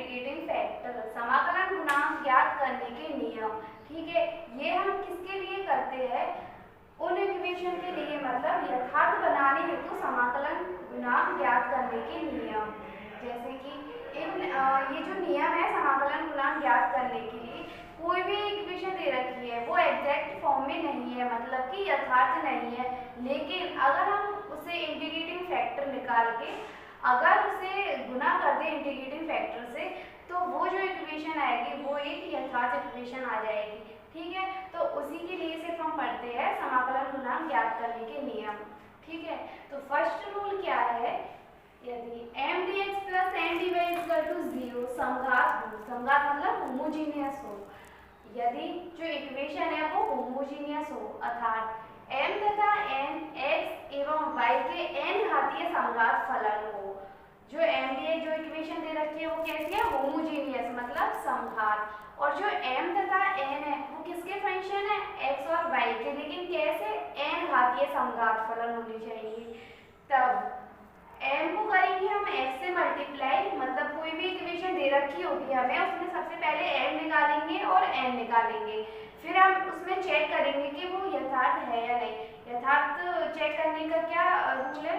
Integrating factor, समाकलन गुणांक ज्ञात करने के नियम। ठीक है, ये हम किसके लिए करते हैं? उन इक्वेशन के लिए, मतलब यथार्थ बनाने हेतु समाकलन गुणांक ज्ञात करने के नियम। जैसे कि ये जो नियम है समाकलन गुणांक ज्ञात करने के लिए, कोई भी इक्वेशन दे रखी है वो एग्जैक्ट फॉर्म में नहीं है, मतलब कि यथार्थ नहीं है, लेकिन अगर हम उसे इंटीग्रेटिंग फैक्टर निकाल के अगर उसे गुना कर दें इंटीग्रेटिंग फैक्टर से, तो वो जो इक्वेशन आएगी वो एक यथार्थ इक्वेशन आ जाएगी। ठीक है, तो उसी के लिए सिर्फ हम पढ़ते हैं समाकलन गुणांक ज्ञात करने के नियम। ठीक है, तो फर्स्ट रूल क्या है? यदि m dx plus n dy equal to 0 समघात हो, समघात मतलब होमोजीनियस हो, यदि जो इक्वेशन है वो होमोजीनियस हो, अर्थात m तथा n x एवं y के n घातीय समघात फलन हो। जो m dx जो इक्वेशन दे रखी है वो कैसी है? होमोजीनियस मतलब समघात। और जो m तथा n है वो किसके फंक्शन है? x और y के, लेकिन कैसे? n घातीय समघात फलन होनी चाहिए। तब m को करेंगे हम x से मल्टीप्लाई, मतलब कोई भी इक्वेशन दे रखी होगी हमें, उसमें सबसे पहले m निकालेंगे और n निकालेंगे, फिर हम उसमें चेक करेंगे कि वो यथार्थ है या नहीं। यथार्थ चेक करने का क्या रूल है?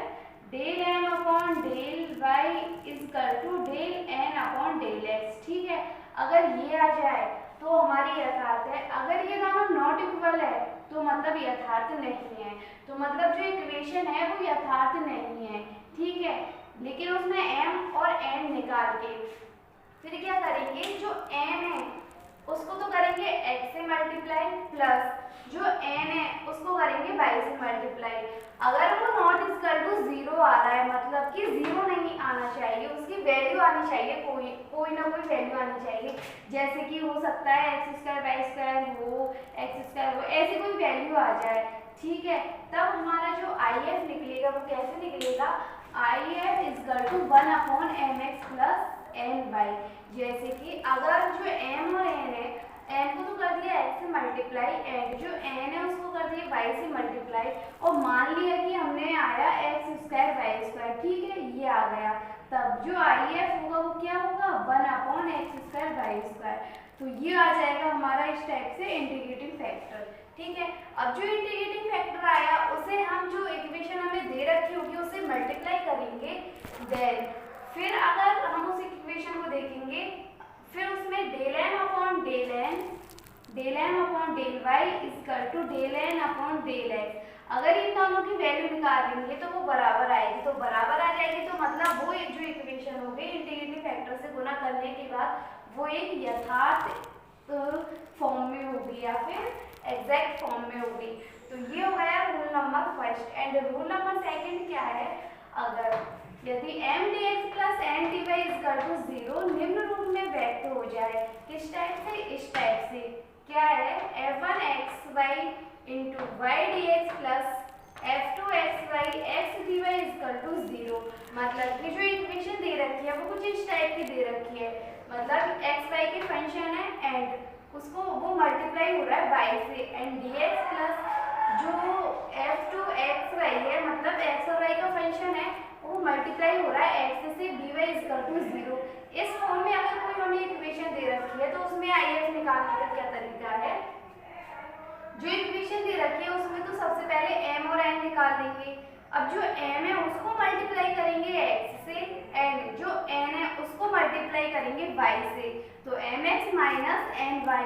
Del m upon del y equal to del n upon del x। ठीक है, अगर ये आ जाए तो हमारी यथार्थ है, अगर ये दोनों नॉट इक्वल है तो मतलब यथार्थ नहीं है, तो मतलब जो इक्वेशन है वो यथार्थ नहीं है। ठीक है, लेकिन उसमें m और n निकाल के फिर क्या करेंगे? जो m है उसको तो करेंगे x से मल्टीप्लाई, प्लस जो n है उसको करेंगे y से मल्टीप्लाई। अगर वो नॉट इक्वल टू 0 आ रहा है, मतलब कि 0 नहीं आना चाहिए, उसकी वैल्यू आनी चाहिए, कोई ना कोई वैल्यू आनी चाहिए, जैसे कि हो सकता है x² y² हो, x² हो, ऐसी कोई वैल्यू आ जाए। ठीक है, तब हमारा जो IF निकलेगा वो कैसे निकलेगा? IF equal to 1 upon mx plus ny। जैसे कि अगर जो m और n है, n को तो कर दिया x से मल्टीप्लाई, एंड जो n है उसको कर दिया y से मल्टीप्लाई, और मान लिया कि हमने आया x² y²। ठीक है, ये आ गया, तब जो IF होगा वो क्या होगा? 1 अपॉन x² y²। तो ये आ जाएगा हमारा इस टाइप से इंटीग्रेटिंग फैक्टर। ठीक है, अब जो इंटीग्रेटिंग फैक्टर आया उसे हम जो इक्वेशन हमें दे रखी होगी उसे मल्टीप्लाई करेंगे, देन फिर अगर हम उस इक्वेशन को देखेंगे, फिर उसमें del m upon del upon del y equal to del n upon del x, अगर इन दोनों की वैल्यू निकालेंगे तो वो बराबर आएगी, तो बराबर आ जाएगी तो मतलब वो एक जो इक्वेशन होगी इंटीग्रेटिंग फैक्टर से गुना करने के बाद वो एक यथार्थ फॉर्म में होगी या फिर एग्जैक्ट फॉर्म में होगी। तो ये हो गया rule number first. And rule number second क्या है? अगर यदि m dx plus n dy equal to 0 निम्न रूप में व्यक्त हो जाए, किस टाइप से? इस टाइप से, क्या है? f1xy into y dx plus f2xy x dy equal to 0। मतलब कि जो इक्वेशन दे रखी है वो कुछ इस टाइप की दे रखी है, मतलब x y के फंक्शन है एंड उसको वो मल्टीप्लाई हो रहा है y से, एंड dx प्लस जो f2xy है, मतलब x और y का फंक्शन है, वो मल्टीप्लाई हो रहा है x से dy इक्वल टू 0। इस फॉर्म में अगर कोई हमें इक्वेशन दे रखी है तो उसमें IF निकालने का क्या तरीका है? जो इक्वेशन दे रखी है उसमें तो सबसे पहले m और n निकाल लेंगे। अब जो m है उसको मल्टीप्लाई करेंगे x से, एंड जो n है उसको मल्टीप्लाई करेंगे y से, तो mx माइनस ny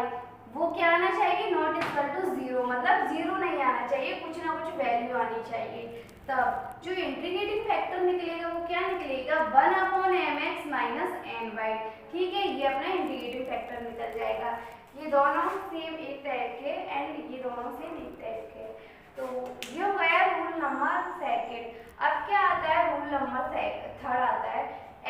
वो क्या आना चाहिए? नॉट इक्वल टू 0, मतलब 0 नहीं आना चाहिए, कुछ ना कुछ वैल्यू आनी चाहिए। तब जो इंटीग्रेटिंग फैक्टर निकलेगा वो क्या निकलेगा? 1 अपॉन mx माइनस ny। ठीक है, ये अपना इंटीग्रेटिंग फैक्टर निकल जाएगा। ये दोनों सेम एक टाइप के एंड ये दोनों सेम एक टाइप के। तो ये हो गया रूल नंबर सेकंड। अब क्या आता है? रूल नंबर थर्ड आता है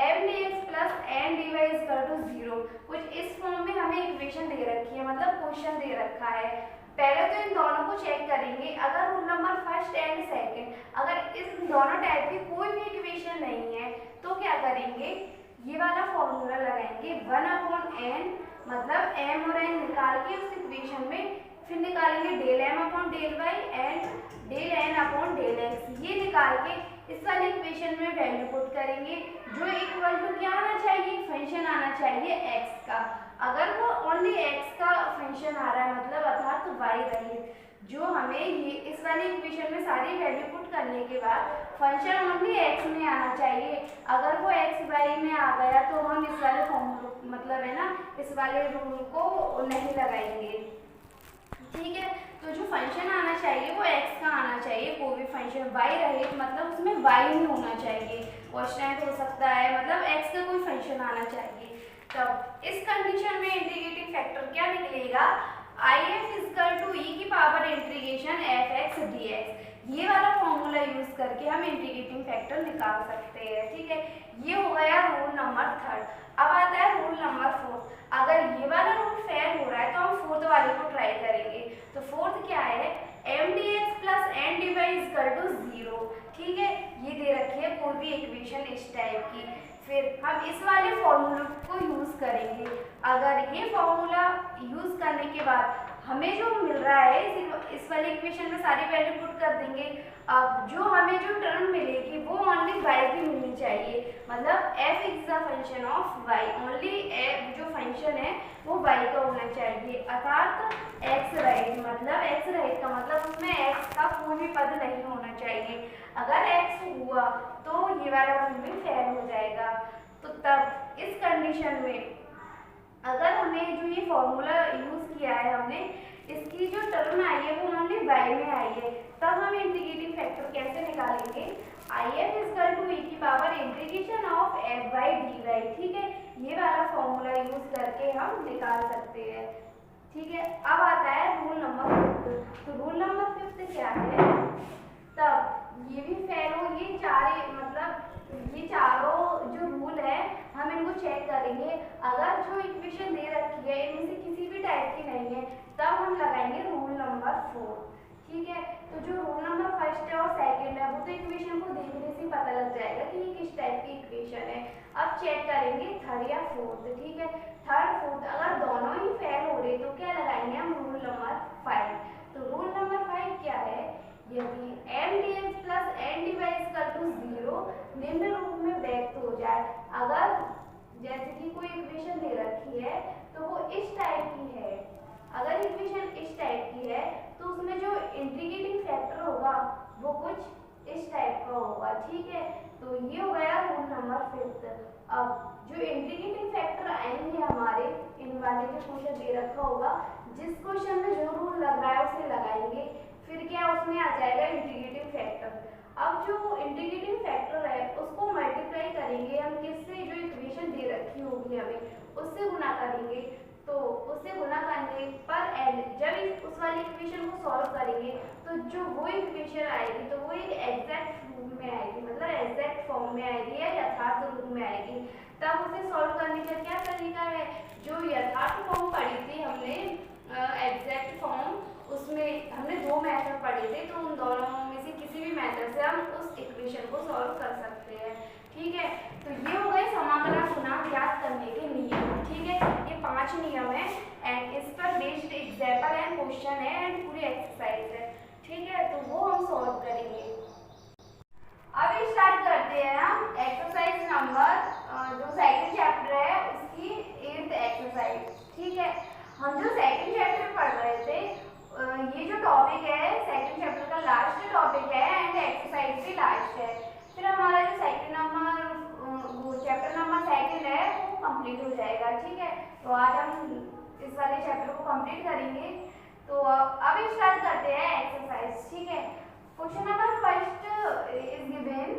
m dx plus n dy equal to 0। कुछ इस फॉर्म में हमें इक्वेशन दे रखी है, मतलब क्वेश्चन दे रखा है। पहले तो इन दोनों को चेक करेंगे, अगर rule number first and second अगर इस दोनों टाइप की कोई भी इक्वेशन नहीं है तो क्या करेंगे? ये वाला फॉर्मूला लगाएंगे 1 अपॉन n, मतलब m और n निकाल के उस इक्वेशन में फिर निकालेंगे del m upon del y and del n upon del x। ये निकाल के इस वाले इक्वेशन में वैल्यू पुट करेंगे, जो इक्वल टू क्या आना चाहिए? फंक्शन आना चाहिए x का। अगर वो ओनली x का फंक्शन आ रहा है मतलब अर्थात y रहित, जो हमें ये इस वाली इक्वेशन में सारी वैल्यू पुट करने के बाद फंक्शन ओनली x में आना चाहिए। अगर वो x y में आ गया तो हम इस वाले फॉर्मूला मतलब है ना इस वाले रूल को नहीं लगाएंगे, ठीक है। तो जो फंक्शन आना चाहिए वो x का आना चाहिए, कोई भी फंक्शन y रहे मतलब उसमें y नहीं होना चाहिए। क्वेश्चन हो सकता है मतलब x का कोई फंक्शन आना चाहिए। तब इस कंडीशन में इंटीग्रेटिंग फैक्टर क्या निकलेगा, IF इक्वल टू ई की पावर इंटीग्रेशन fx dx। ये वाला फॉर्मूला यूज करके हम इंटीग्रेटिंग फैक्टर निकाल सकते हैं, ठीक है। ये हो गया रूल नंबर 3। अब आता है रूल नंबर 4। अगर ये वाला रूल फेल हो रहा है तो हम फोर्थ वाले को ट्राई करेंगे। तो फोर्थ क्या है, m dx plus n dy equal to 0, ठीक है। ये दे रखी है कोई भी इक्वेशन इस टाइप की। फिर हम इस वाले फॉर्मूला को यूज करेंगे। अगर ये फॉर्मूला यूज करने के बाद हमें जो मिल रहा है इस वाले इक्वेशन में सारी वैल्यू पुट कर देंगे। अब जो हमें जो टर्म मिलेगी वो ओनली y की मिलनी चाहिए, मतलब f is the function of y, only जो फंक्शन है वो y का होना चाहिए, अर्थात x राइट, मतलब x राइट का मतलब उसमें x का कोई भी पद नहीं होना चाहिए। अगर x हुआ तो ये वाला रूल भी फेल हो जाएगा। तो तब इस कंडीशन में अगर हमें जो ये फॉर्मूला यूज किया है हमने, इसकी जो टर्म आई है वो ओनली y में आई है, तब हम इंटीग्रेटिंग फैक्टर कैसे निकालेंगे, IF इक्वल टू e की power integration of f by dy, ठीक है। ये वाला फॉर्मूला यूज करके हम निकाल सकते हैं, ठीक है। अब आता है रूल नंबर 5। तो रूल नंबर 5 क्या है, तब ये भी फेल हो, ये चारों जो रूल है हम इनको चेक करेंगे। अगर जो इक्वेशन दे रखी है इनमें से किसी भी टाइप की नहीं है तब हम लगाएंगे रूल नंबर 4, ठीक है। तो जो रूल नंबर 1 है और 2 है वो तो इक्वेशन को देखने से पता लग जाएगा कि ये किस टाइप की इक्वेशन है। अब चेक करेंगे 3rd या 4th, ठीक है। 3rd 4th अगर दोनों ही फेल हो रहे तो क्या लगाएंगे हम रूल नंबर 5। तो रूल नंबर 5 क्या है, यदि m dx plus n dy equal to 0 निम्न रूप में व्यक्त हो जाए। अगर जैसे कि कोई इक्वेशन दे रखी है तो वो इस टाइप की है, अगर इक्वेशन इस टाइप की है तो उसमें जो इंटीग्रेटिंग फैक्टर होगा वो कुछ इस टाइप का होगा, ठीक है। तो ये हो गया रूल नंबर 5। अब जो इंटीग्रेटिंग फैक्टर आएंगे हमारे इन वाले जो क्वेश्चन दे रखा होगा, जिस क्वेश्चन में जो रूल लग रहा है उसे लगाएंगे, फिर क्या उसमें आ जाएगा इंटीग्रेटिंग फैक्टर। अब जो इंटीग्रेटिंग फैक्टर है उसको मल्टीप्लाई करेंगे हम किससे, जो इक्वेशन दे रखी होगी हमें उससे गुना करेंगे। तो उससे गुना करने पर एंड जब उस वाली इक्वेशन को सॉल्व करेंगे तो जो वो इक्वेशन आएगी तो वो एक एग्जैक्ट रूप में आएगी, मतलब एग्जैक्ट फॉर्म में आएगी या यथार्थ रूप में आएगी। तब उसे सॉल्व करने का क्या तरीका है, जो यथार्थ फॉर्म पढ़ी थी हमने एग्जैक्ट फॉर्म, उसमें हमने 2 मेथड पढ़े थे, तो उन दोनों में से किसी भी मेथड से हम उस इक्वेशन को सॉल्व कर सकते हैं, ठीक है। तो ये हो गए समाकलन गुणांक ज्ञात करने के नियम, ठीक है। ये 5 नियम है एंड इस पर बेस्ड एग्जाम्पल एंड क्वेश्चन है एंड पूरी एक्सरसाइज है, ठीक है। तो वो हम सॉल्व करेंगे। अब स्टार्ट करते हैं हम एक्सरसाइज नंबर जो 2nd चैप्टर है उसकी 8th एक्सरसाइज, ठीक है। हम जो 2nd चैप्टर पढ़ रहे थे ये जो टॉपिक है 2nd चैप्टर का लास्ट टॉपिक है एंड एक्सरसाइज भी लास्ट है। फिर हमारा जो चैप्टर नंबर 2 है वो कंप्लीट हो जाएगा, ठीक है। तो आज हम इस वाले चैप्टर को कंप्लीट करेंगे। तो अब स्टार्ट करते हैं एक्सरसाइज, ठीक है। Question number 1 is given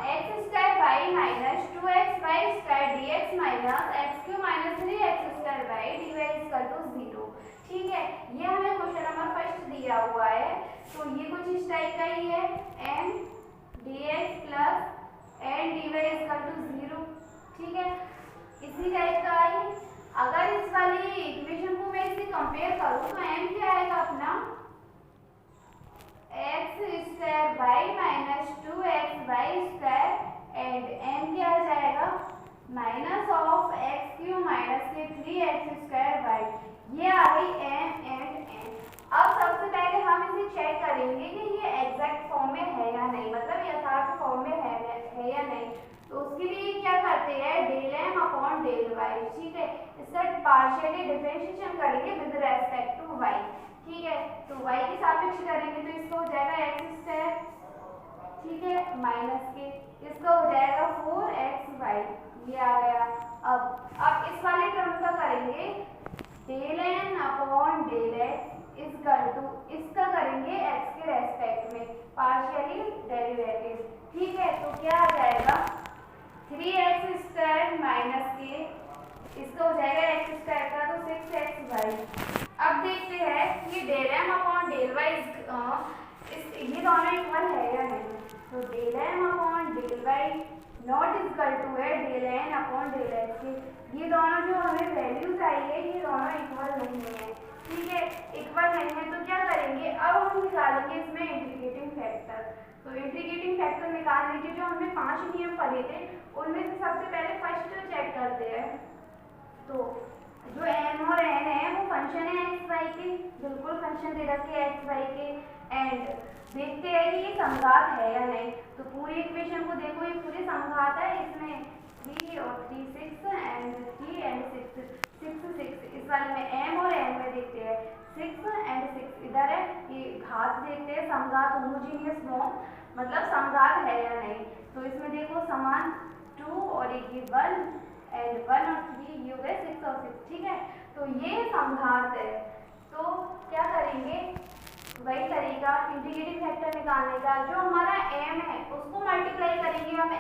x square y minus 2xy square dx minus x cube minus 3x square y dy equal to 0, ठीक है। ये हमें क्वेश्चन नंबर 1 दिया हुआ है। तो ये कुछ इस टाइप का ही है, m dx plus n dy equal to 0, ठीक है। इसी टाइप का है। अगर इस वाली इक्वेशन को मैं इससे कंपेयर करूं तो m क्या आएगा अपना x square y minus 2xy square and n क्या आ जाएगा minus of x cube minus के 3x स्क्वायर y। ये आ गई m एंड n। अब सबसे पहले हम इसे चेक करेंगे कि ये एग्जैक्ट फॉर्म में है या नहीं, मतलब यथार्थ फॉर्म में है या नहीं। तो उसके लिए क्या करते हैं, del m upon del y, ठीक है। इसका पार्शियली डिफरेंशिएशन करेंगे विद रेस्पेक्ट टू वाई, ठीक है। तो वाई के सापेक्ष करेंगे तो इसका हो जाएगा एक्स स्क्वायर, ठीक है, माइनस के इसका हो जाएगा 4xy, ये आ गया। अब इस वाले टर्म का करेंगे del N upon del x equal to इसका करेंगे x के रेस्पेक्ट में पार्शियली डेरिवेटिव, ठीक है। तो क्या आ जाएगा 3x स्क्वायर माइनस के इसका हो जाएगा x स्क्वायर का तो 6xy। अब देखते हैं कि del M upon del Y ये दोनों इक्वल है या नहीं। तो del M upon del Y not equal to है del N upon del X के, ये दोनों जो हमें वैल्यूज आई है ये दोनों इक्वल नहीं है, ठीक है। इक्वल नहीं है तो क्या करेंगे, अब हम निकालेंगे इसमें इंटीग्रेटिंग फैक्टर। तो इंटीग्रेटिंग फैक्टर निकालने के जो हमने 5 नियम पढ़े थे उनमें से सबसे पहले फर्स्ट चेक करते हैं। तो जो m और n है वो फंक्शन है एक्स वाई के, बिल्कुल फंक्शन दे रखे हैं एक्स वाई के, एंड देखते हैं कि ये समघात है या नहीं। तो पूरी इक्वेशन को देखो, ये पूरी समघात है, इसमें 3 और 3 6 एंड 3 एंड 6 इस वाले में m और n में देखते हैं 6 एंड 6 इधर है, ये घात देखते हैं समघात होमोजीनियस फॉर्म मतलब समघात है या नहीं। तो इसमें देखो समान 2 और एक 1 एंड 1 और 3 ये हो गए 6 और 6, ठीक है। तो ये समघात है, तो क्या करेंगे वही तरीका इंटीग्रेटिंग फैक्टर निकालने का, जो हमारा m है उसको मल्टीप्लाई करेंगे हम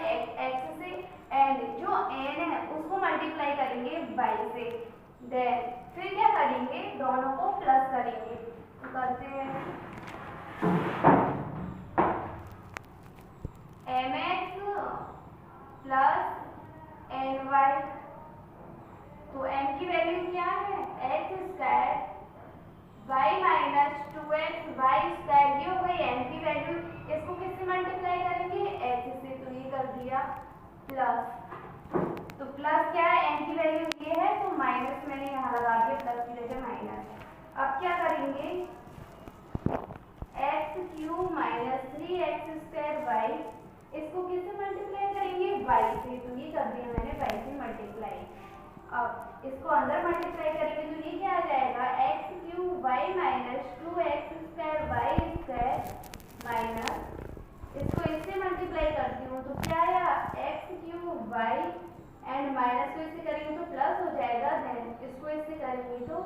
x से एंड जो n है उसको मल्टीप्लाई करेंगे y से, देन फिर क्या करेंगे दोनों को प्लस करेंगे। तो करते हैं mx प्लस ny, तो m की वैल्यू क्या है x square y minus 2x y square, ये हो गई m की वैल्यू। इसको किससे मल्टीप्लाई करेंगे x से, तो ये कर दिया प्लस, तो प्लस क्या है m की वैल्यू ये है तो माइनस मैंने यहाँ लगा दिया प्लस की जगह माइनस। अब क्या करेंगे x cube minus 3x square y, इसको किससे मल्टीप्लाई करेंगे y से, तो ये कर दिया मैंने y से मल्टीप्लाई। अब इसको अंदर मल्टीप्लाई करेंगे तो ये क्या आ जाएगा x cube y minus 2x square y square minus इसको इससे मल्टीप्लाई करती हूँ तो क्या आया x cube y and minus को इससे करेंगे तो प्लस हो जाएगा, देन इसको इससे करेंगे तो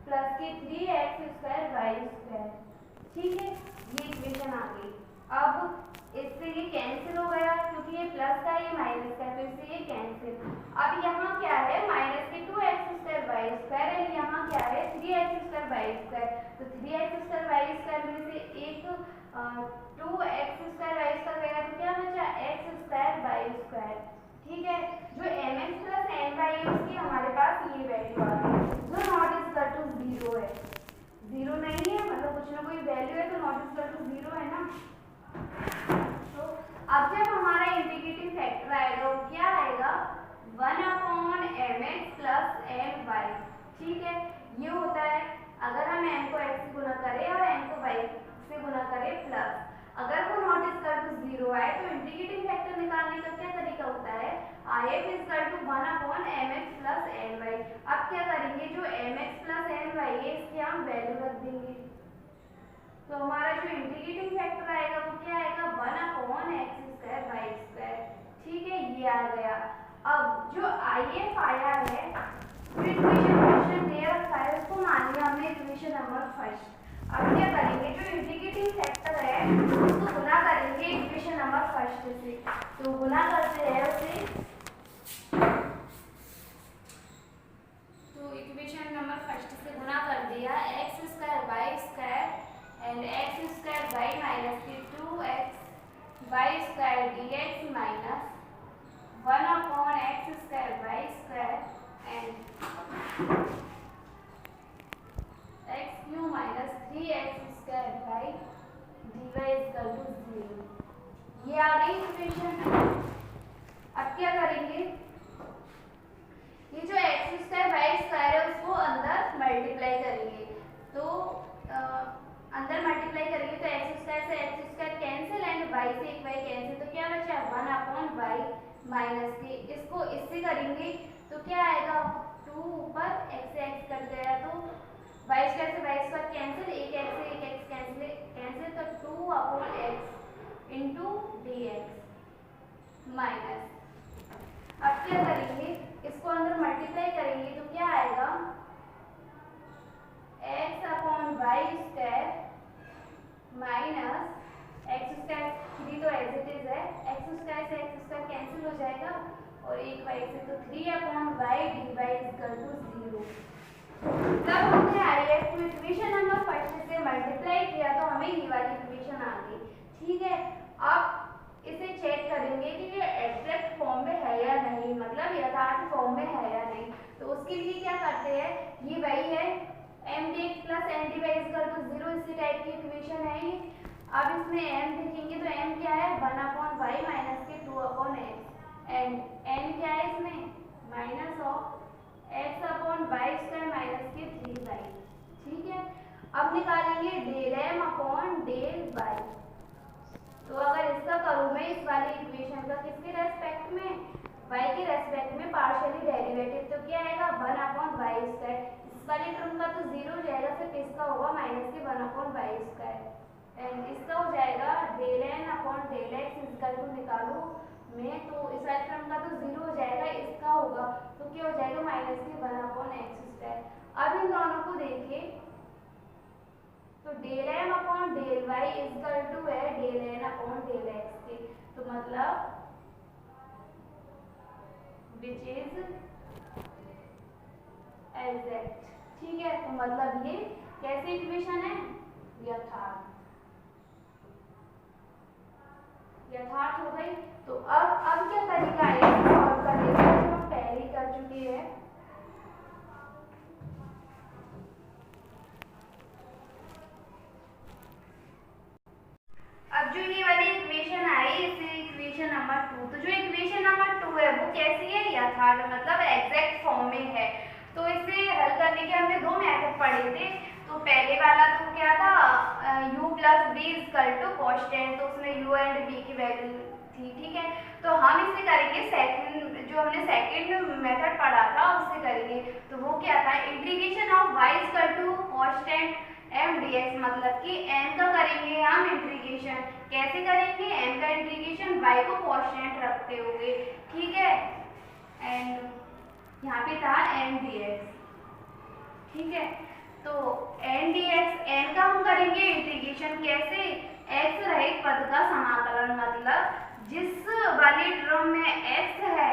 प्लस के 3x स्क्वायर y स्क्वायर, ठीक है। ये इक्वेशन आ गई। अब इससे ये कैंसिल हो गया क्योंकि ये प्लस का ये माइनस का, तो इससे ये कैंसिल। अब यहाँ क्या है माइनस के 2x square Y square and यहाँ क्या है 3x स्क्वायर वाई स्क्वायर, तो 3x स्क्वायर वाई स्क्वायर में से एक 2x स्क्वायर वाई स्क्वायर गया तो क्या बचा x स्क्वायर वाई स्क्वायर, ठीक है। जो mx प्लस ny है उसकी हमारे पास ये वैल्यू आ गई जो नॉट इक्वल टू 0 है, 0 नहीं है मतलब कुछ ना कोई वैल्यू है तो नॉट इक्वल टू 0 है ना। तो अब जब हमारा इंटीग्रेटिंग फैक्टर आएगा वो क्या आएगा 1 अपॉन mx प्लस my, ठीक है। ये होता है अगर हम m को x से गुना करें और n को y से गुना करें प्लस, अगर वो नॉट इक्वल टू 0 आए तो इंटीग्रेटिंग फैक्टर निकालने का क्या तरीका होता है if equal to 1 upon mx plus my। अब क्या करेंगे जो mx प्लस my है इसकी हम वैल्यू रख देंगे, तो हमारा जो इंटीग्रेटिंग फैक्टर आएगा वो क्या आएगा 1 upon x square Y square, ठीक है। ये आ गया। अब जो if आया है जो इक्वेशन क्वेश्चन दे रखा है उसको मान लिया हमने इक्वेशन नंबर फर्स्ट। अब क्या करेंगे जो इंटीग्रेटिंग फैक्टर है उसको गुना करेंगे इक्वेशन नंबर फर्स्ट से, तो गुना करते हैं उसे, तो इक्वेशन नंबर फर्स्ट से गुना कर दिया x square Y square and x square y minus के 2x y square dx minus 1 upon x square Y square and x cube minus 3x square y dy equal to 0। ये आ गई equation. अब क्या करेंगे ये जो x स्क्वायर वाई स्क्वायर है उसको अंदर मल्टीप्लाई करेंगे, तो अंदर मल्टीप्लाई करेंगे तो x स्क्वायर से x square cancel and y से एक y कैंसिल, तो क्या बचा 1 अपॉन y माइनस के, इसको इससे करेंगे तो 2 ऊपर x से x कट गया तो y स्क्वायर से y स्क्वायर कैंसिल, एक x से एक x कैंसिल तो 2 upon x into dx minus. अब क्या करेंगे, इसको अंदर मल्टीप्लाई करेंगे तो क्या आएगा, x upon y square minus x square, 3 तो एज इट इज है, एक्स स्क्वायर से एक्स स्क्वायर कैंसिल हो जाएगा और एक वाई से तो 3 upon y d y equal to 0। तब हमने आईएफ को इक्वेशन नंबर फर्स्ट से मल्टीप्लाई किया तो हमें ये वाली इक्वेशन आ गई। ठीक है, अब इसे चेक करेंगे कि ये एग्जैक्ट फॉर्म में है या नहीं, मतलब यथार्थ फॉर्म में है या नहीं। तो उसके लिए क्या करते हैं, ये वही है m d x plus n d y equal to 0, इसी टाइप की इक्वेशन है ये। अब इसमें m देखेंगे तो m क्या है, 1 अपॉन वाई माइनस के 2 अपॉन एक्स, एंड n क्या है इसमें, minus of x upon y square minus के 3y। ठीक है, अब निकालेंगे del m upon del y। तो अगर इसका करूँ मैं इस वाली इक्वेशन का किसके रेस्पेक्ट में, y के रेस्पेक्ट में पार्शियली डेरिवेटिव, तो क्या आएगा 1 अपॉन वाई स्क्वायर, इस वाली टर्म का तो 0 हो जाएगा, सिर्फ इसका होगा माइनस के 1 अपॉन वाई स्क्वायर, एंड इसका हो जाएगा del n upon del x equal to निकालू मैं, तो इस वाले टर्म का तो 0 हो जाएगा, इसका होगा तो क्या हो जाएगा माइनस के 1 अपॉन एक्स स्क्वायर। अब इन दोनों को देखें तो del m upon del y equal to है del n upon del x के, तो मतलब विच इज एग्जैक्ट। ठीक है, तो मतलब ये कैसी इक्वेशन है, यथार्थ हो गई। तो अब क्या तरीका है इसे सॉल्व करने का, जो हम पहले ही कर चुके हैं। अब जो ये वाली इक्वेशन आई, इसे इक्वेशन नंबर 2, तो जो इक्वेशन नंबर 2 है वो कैसी है, यथार्थ, मतलब एग्जैक्ट फॉर्म में है। तो इसे हल करने के हमने दो मेथड पढ़े थे। तो पहले वाला तो क्या था, u plus b equal to constant, तो उसमें u एंड b की वैल्यू थी। ठीक है, तो हम इसे करेंगे सेकंड, जो हमने सेकंड मेथड पढ़ा था उससे करेंगे। तो वो क्या था, integration of y equal to constant m dx, मतलब कि m का करेंगे हम इंटीग्रेशन, कैसे करेंगे, m का इंटीग्रेशन y को कॉन्स्टेंट रखते हुए। ठीक है, एंड यहाँ पे था m dx। ठीक है, तो n dx, n का हम करेंगे इंटीग्रेशन कैसे, x रहित पद का समाकलन, मतलब जिस वाली टर्म में x है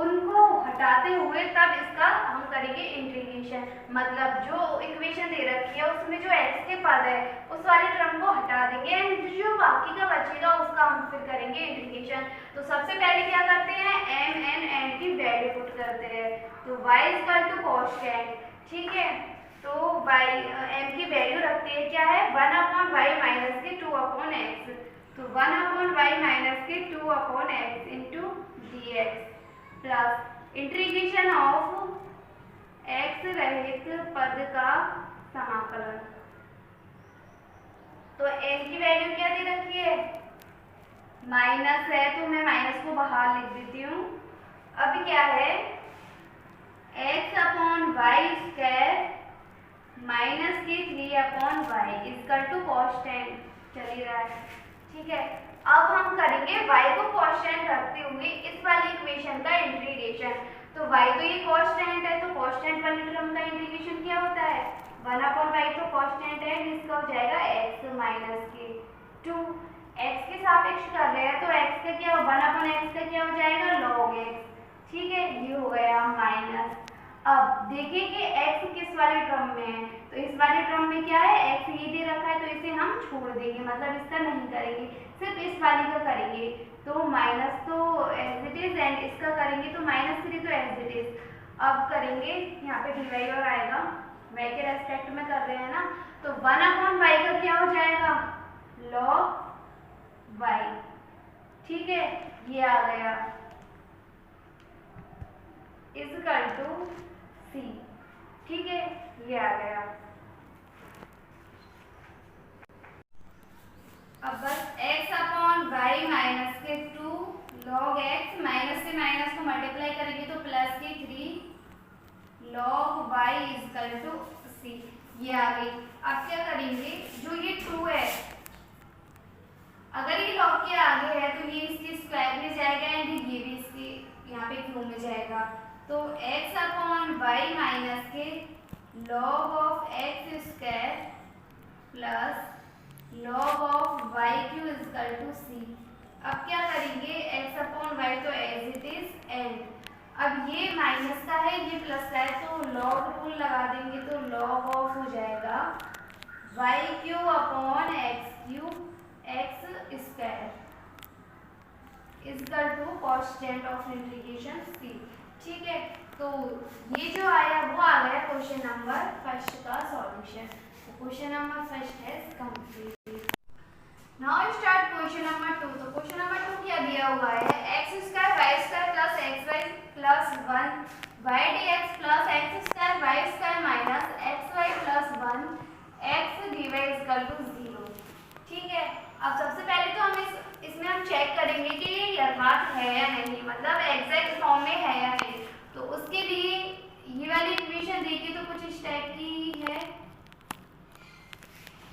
उनको हटाते हुए तब इसका हम करेंगे इंटीग्रेशन, मतलब जो इक्वेशन दे रखी है उसमें जो x के पद है उस वाली टर्म को हटा देंगे, एंड जो बाकी का बचेगा उसका हम फिर करेंगे इंटीग्रेशन। तो सबसे पहले क्या करते हैं, m n n की वैल्यू पुट करते हैं, तो y इक्वल टू कॉन्स्टेंट। ठीक है, तो y m की वैल्यू रखते हैं क्या है, 1 अपॉन वाई माइनस के 2 अपॉन एक्स, तो 1 अपॉन वाई माइनस के 2 upon x into d x plus integration of x रहित पद का समाकलन। तो m की वैल्यू क्या दे रखी है, माइनस है, तो मैं माइनस को बाहर लिख देती हूँ। अब क्या है, x upon y square minus के 3 upon y equal to constant चल ही रहा है। ठीक है, अब हम करेंगे y को कॉन्स्टेंट रखते हुए इस वाली इक्वेशन का इंटीग्रेशन। तो y तो ये कॉन्स्टेंट है, तो कॉन्स्टेंट वाली टर्म का इंटीग्रेशन क्या होता है, 1 अपॉन वाई तो कॉन्स्टेंट है, इसका हो जाएगा x माइनस के 2, x के सापेक्ष कर रहे हैं तो x का क्या, 1 अपॉन x का क्या हो जाएगा, log x। ठीक है, ये हो गया माइनस। अब देखिए कि x किस वाली टर्म में है, तो इस वाली टर्म में क्या है, x ये दे रखा है, तो इसे हम छोड़ देंगे, मतलब इसका नहीं करेंगे, सिर्फ इस वाली का करेंगे। तो माइनस तो एज इट इज, एंड इसका करेंगे तो -3 तो एज इट इज। अब करेंगे यहाँ पे डी वाई और आएगा, y के रेस्पेक्ट में कर रहे हैं ना, तो 1 अपॉन वाई का क्या हो जाएगा, log y। ठीक है, ये आ गया इक्वल टू c। ठीक है, ये आ गया। अब बस x अपॉन वाई माइनस के 2 log x, माइनस से माइनस को मल्टीप्लाई करेंगे तो प्लस के 3 log y equal to c, ये आ गई। अब क्या करेंगे, जो ये 2 है, अगर ये log के आगे है तो ये इसके स्क्वायर में जाएगा एंड ये भी इसके यहाँ पे क्यू में जाएगा। तो x अपॉन वाई माइनस के log of X square plus log of Y Q equal to C. अब क्या करेंगे, x अपॉन वाई तो एज इट इज एंड अब ये माइनस का है ये प्लस का है तो log रूल लगा देंगे तो log ऑफ हो जाएगा Y Q upon X Q X square equal to constant of integration C. ठीक है, तो ये जो आया वो आ गया क्वेश्चन नंबर फर्स्ट का सॉल्यूशन। क्वेश्चन नंबर फर्स्ट है complete. Now start question number 2। तो क्वेश्चन नंबर 2 क्या दिया हुआ है, x square Y square plus x Y plus 1 Y D x plus x square Y square minus x Y plus 1 x d y equal to 0। ठीक है, अब सबसे पहले तो हम इसमें हम चेक करेंगे कि ये यथार्थ है या नहीं, मतलब एग्जैक्ट फॉर्म में है या नहीं। तो उसके लिए ये वाली इक्वेशन देखिए तो कुछ इस टाइप की है।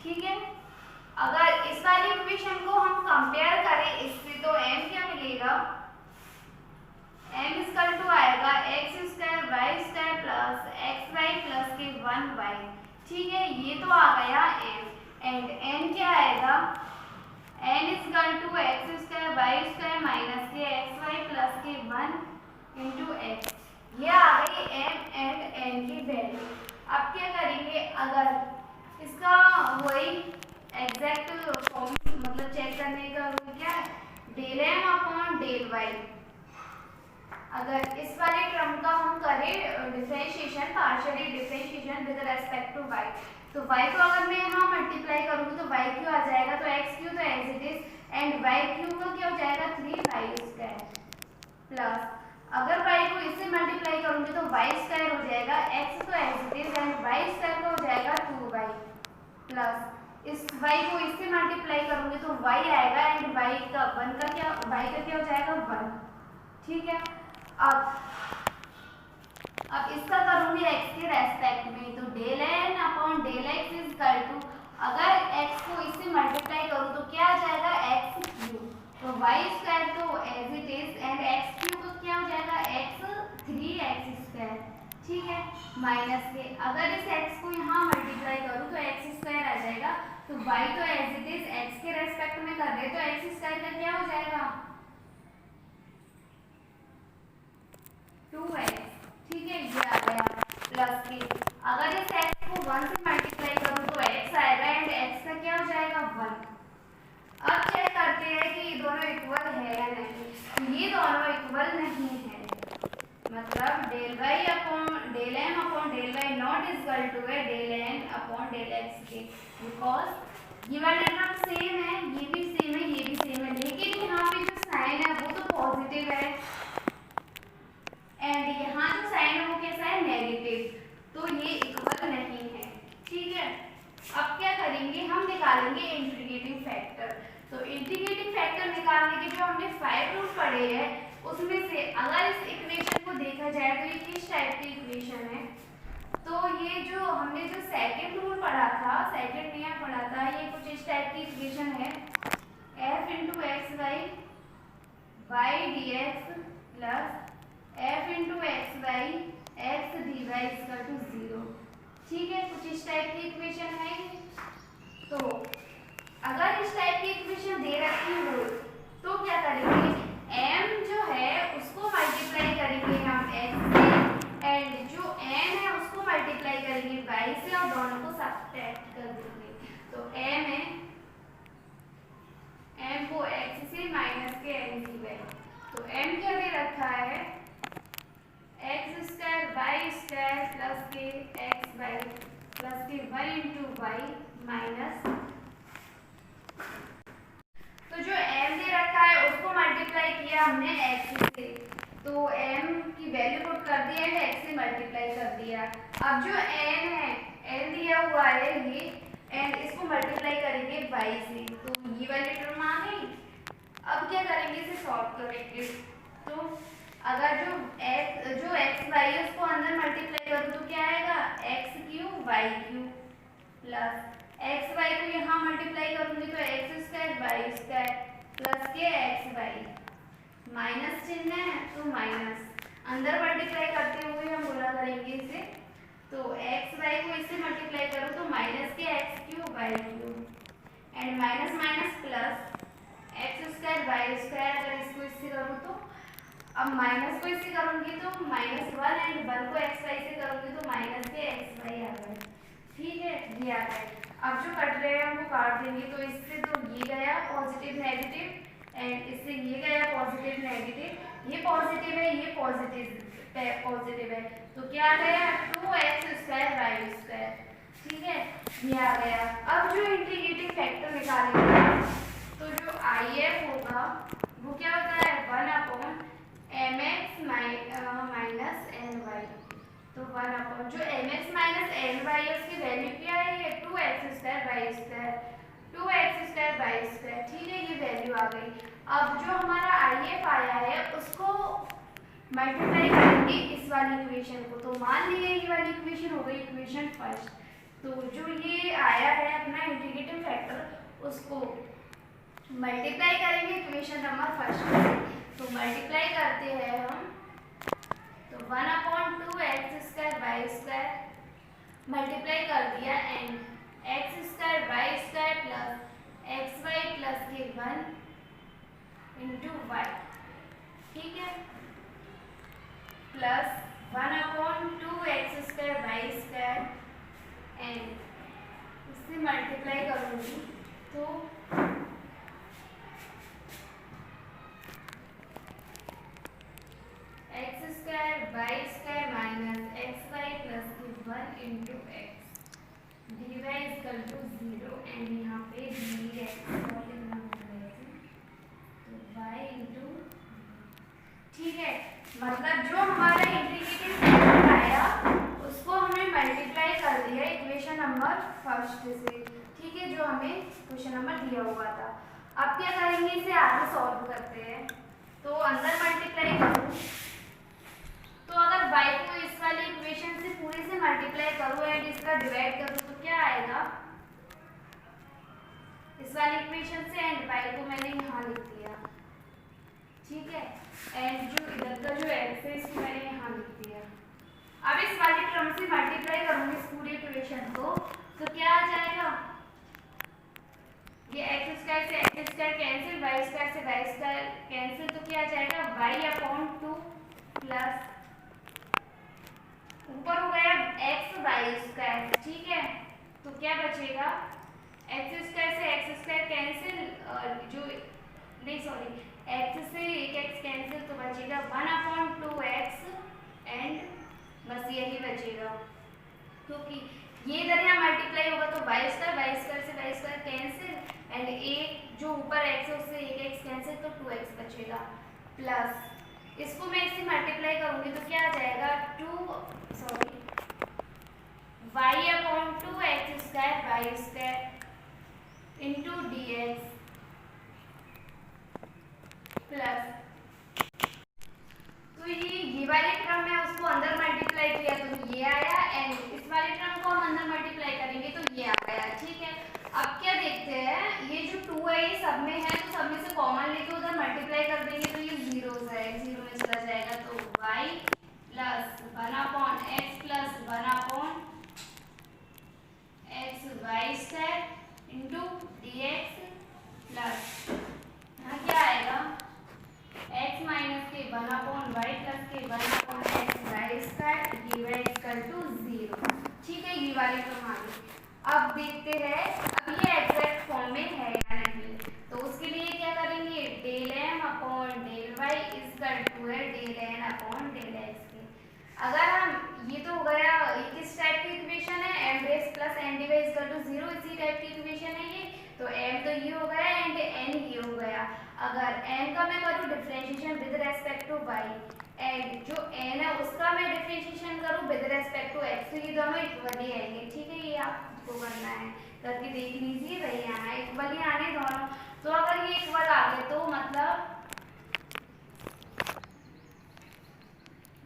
ठीक है, अगर इस वाली इक्वेशन को हम कंपेयर करें इससे तो m क्या मिलेगा, m इक्वल टू आएगा x square Y square plus x Y plus के 1 वाई। ठीक है, ये तो आ गया m एंड n क्या आएगा, n equal to x square Y square minus के एक्स वाई प्लस के 1 इंटू एक्स। ये आ गई m एंड n की वैल्यू। अब क्या करेंगे, अगर इसका वही एग्जैक्ट फॉर्म मतलब चेक करने का रूल क्या है, del m upon del y। अगर इस वाले टर्म का हम करें differentiation, partially differentiation with respect to y, तो y को अगर मैं यहाँ मल्टीप्लाई करूँगी तो y क्यू आ जाएगा, तो x क्यू तो as it is and y cube का क्या हो जाएगा 3y स्क्वायर प्लस अगर y को इससे मल्टीप्लाई करूँगी तो y स्क्वायर हो जाएगा, x तो as it is and y square का हो जाएगा 2y प्लस इस y को इससे मल्टीप्लाई करूँगी तो y आएगा एंड y का 1 का क्या y का क्या हो जाएगा 1। ठीक है, अब इसका करूंगी x के रेस्पेक्ट में, तो del n upon del x equal to अगर x को इससे मल्टीप्लाई करूं तो क्या आ जाएगा x क्यू, तो y स्क्वायर तो as it is and x cube तो क्या हो जाएगा x 3x स्क्वायर। ठीक है, माइनस के अगर इस x को यहाँ मल्टीप्लाई करूं तो x स्क्वायर आ जाएगा, तो y तो एज इट इज x के रेस्पेक्ट में कर रहे तो x स्क्वायर का क्या हो जाएगा 2x। ठीक है, ये आ गया प्लस के अगर इस x को 1 से मल्टीप्लाई करूं तो x आएगा एंड x का क्या हो जाएगा 1। अब चेक करते हैं कि ये दोनों इक्वल है या नहीं, तो ये दोनों इक्वल नहीं है, मतलब del y upon del m upon del y not equal to है del n upon del x के, बिकॉज ये वाले टर्म सेम है, ये भी सेम है, ये भी सेम है, लेकिन यहाँ पे जो साइन है वो तो पॉजिटिव है एंड यहाँ जो साइन है वो कैसा है नेगेटिव, तो ये इक्वल नहीं है। ठीक है, अब क्या करेंगे, हम निकालेंगे इंटीग्रेटिंग फैक्टर। तो इंटीग्रेटिंग फैक्टर निकालने के जो हमने 5 रूल पढ़े हैं उसमें से अगर इस इक्वेशन को देखा जाए तो ये किस टाइप की इक्वेशन है, तो ये जो हमने जो सेकंड रूल पढ़ा था, सेकंड नियम पढ़ा था, ये कुछ इस टाइप की इक्वेशन है f into x y D x plus f into x y x d y equal to 0। ठीक है, कुछ इस टाइप की इक्वेशन है। तो अगर इस टाइप की इक्वेशन दे रखी हो तो क्या करेंगे, m जो है उसको मल्टीप्लाई करेंगे हम x से एंड जो n है उसको मल्टीप्लाई करेंगे y से और दोनों को सब्ट्रैक्ट कर देंगे। तो m है, m को x से माइनस के n डी वाई, तो m क्या दे रखा है x square Y square plus के एक्स वाई प्लस के 1 इंटू वाई माइनस, तो जो m दे रखा है उसको मल्टीप्लाई किया हमने x से, तो m की वैल्यू पुट कर दी एंड x से मल्टीप्लाई कर दिया। अब जो n है, n दिया हुआ है ये एंड इसको मल्टीप्लाई करेंगे y से, तो ये वाली टर्म आ गई। अब क्या करेंगे, इसे सॉल्व करेंगे, तो अगर जो x वाई है उसको अंदर मल्टीप्लाई करूँ y cube plus x y को यहाँ मल्टीप्लाई करूंगी तो x square Y square plus के एक्स वाई, माइनस चिन्ह है तो माइनस, अंदर मल्टीप्लाई करते हुए हम गुणा करेंगे इसे, तो एक्स वाई को इससे मल्टीप्लाई करो तो माइनस के x cube y cube and minus minus plus x square Y square, अगर इसको इससे करूँ तो अब माइनस को इससे करूंगी तो माइनस वन एंड वन को एक्स वाई से करूंगी तो माइनस के एक्स वाई आ गए। ठीक है, ये आ गए। अब जो कट रहे हैं हम वो काट देंगे, तो इससे तो ये गया पॉजिटिव नेगेटिव एंड इससे ये गया पॉजिटिव नेगेटिव, ये पॉजिटिव है ये पॉजिटिव है, तो क्या आ गया 2x स्क्वायर वाई स्क्वायर। ठीक है, ये आ गया। अब जो इंटीग्रेटिंग फैक्टर निकालेंगे तो जो IF होगा वो क्या होता है 1 m x minus n y, तो 1 जो m x minus n y है उसकी वैल्यू क्या है, ये 2x square Y square, 2x square Y square. ठीक है, ये वैल्यू आ गई। अब जो हमारा IF आया है उसको मल्टीप्लाई करेंगे इस वाली इक्वेशन को, तो मान लीजिए ये वाली इक्वेशन हो गई इक्वेशन फर्स्ट, तो जो ये आया है अपना इंटीग्रेटिंग फैक्टर उसको मल्टीप्लाई करेंगे इक्वेशन नंबर फर्स्ट में, तो मल्टीप्लाई करते हैं हम, तो 1/2 x square Y square multiply कर दिया and x square Y square plus x Y plus के 1 इंटू वाई। ठीक है, plus 1/2 x square Y square and इससे मल्टीप्लाई करूँगी तो x square Y square minus x Y plus 1 into x d y equal to 0 and यहाँ पे D x तो Y into. ठीक है, मतलब जो हमारा इंटीग्रेटिंग फैक्टर आया उसको हमने मल्टीप्लाई कर दिया इक्वेशन नंबर फर्स्ट से। ठीक है, जो हमें क्वेश्चन नंबर दिया हुआ था। अब क्या करेंगे, इसे आगे सॉल्व करते हैं, तो अंदर मल्टीप्लाई करूँ तो अगर y को इस वाली इक्वेशन से पूरे से मल्टीप्लाई करो एंड इसका डिवाइड करो तो क्या आएगा इस वाली इक्वेशन से, एंड y को मैंने यहाँ लिख दिया। ठीक है, एंड जो इधर का जो x है इसको मैंने यहाँ लिख दिया। अब इस वाली टर्म से मल्टीप्लाई करूंगी इस पूरी इक्वेशन को, तो क्या आ जाएगा, ये x स्क्वायर से x square cancel, y square से y स्क्वायर कैंसिल, तो क्या आ जाएगा y/2 प्लस ऊपर हो गया एक्स वाई स्क्वायर। ठीक है, तो क्या बचेगा एक्स स्क्वायर से एक्स स्क्वायर कैंसिल, जो नहीं सॉरी एक्स से एक एक्स कैंसिल, तो बचेगा 1/2x एंड बस यही बचेगा, क्योंकि ये इधर यहाँ मल्टीप्लाई होगा तो वाई स्क्वायर से वाई स्क्वायर कैंसिल एंड एक जो ऊपर एक्स है उससे एक एक्स कैंसिल, तो 2x बचेगा प्लस इसको मैं इससे मल्टीप्लाई करूंगी तो क्या आ जाएगा y/2 x square Y square into d x plus, तो ये वाली टर्म है उसको अंदर मल्टीप्लाई किया तो ये आया एंड इस वाली टर्म को हम अंदर मल्टीप्लाई करेंगे तो ये आ गया। ठीक है, अब क्या देखते हैं, ये जो 2 है ये सब में है तो सब में से कॉमन लेके उधर मल्टीप्लाई कर देंगे तो ये 0 है, 0 में चला जाएगा, तो y plus 1/x plus 1/x y square into d x plus यहाँ क्या आएगा x माइनस के 1/y प्लस के 1/x y square d y equal to 0। ठीक है, ये वाली टर्म आ गई। अब देखते हैं अब ये एग्जैक्ट फॉर्म में है या नहीं, तो उसके लिए क्या करेंगे, del m upon del y equal to है del n upon del x के। अगर हम ये तो हो गया, ये किस टाइप की इक्वेशन है, m base plus n dy equal to 0, इसी टाइप की इक्वेशन है ये, तो m तो ये हो गया एंड n ये हो गया। अगर n का मैं करूँ differentiation with respect to y and जो n है उसका मैं डिफरेंशिएशन करूँ विद रेस्पेक्ट टू x, तो ये दोनों इक्वल ही आएंगे। ठीक है, ये आपको करना है, करके देख लीजिए, वही आना है, इक्वल ही आने दोनों। तो अगर ये इक्वल आ गए तो मतलब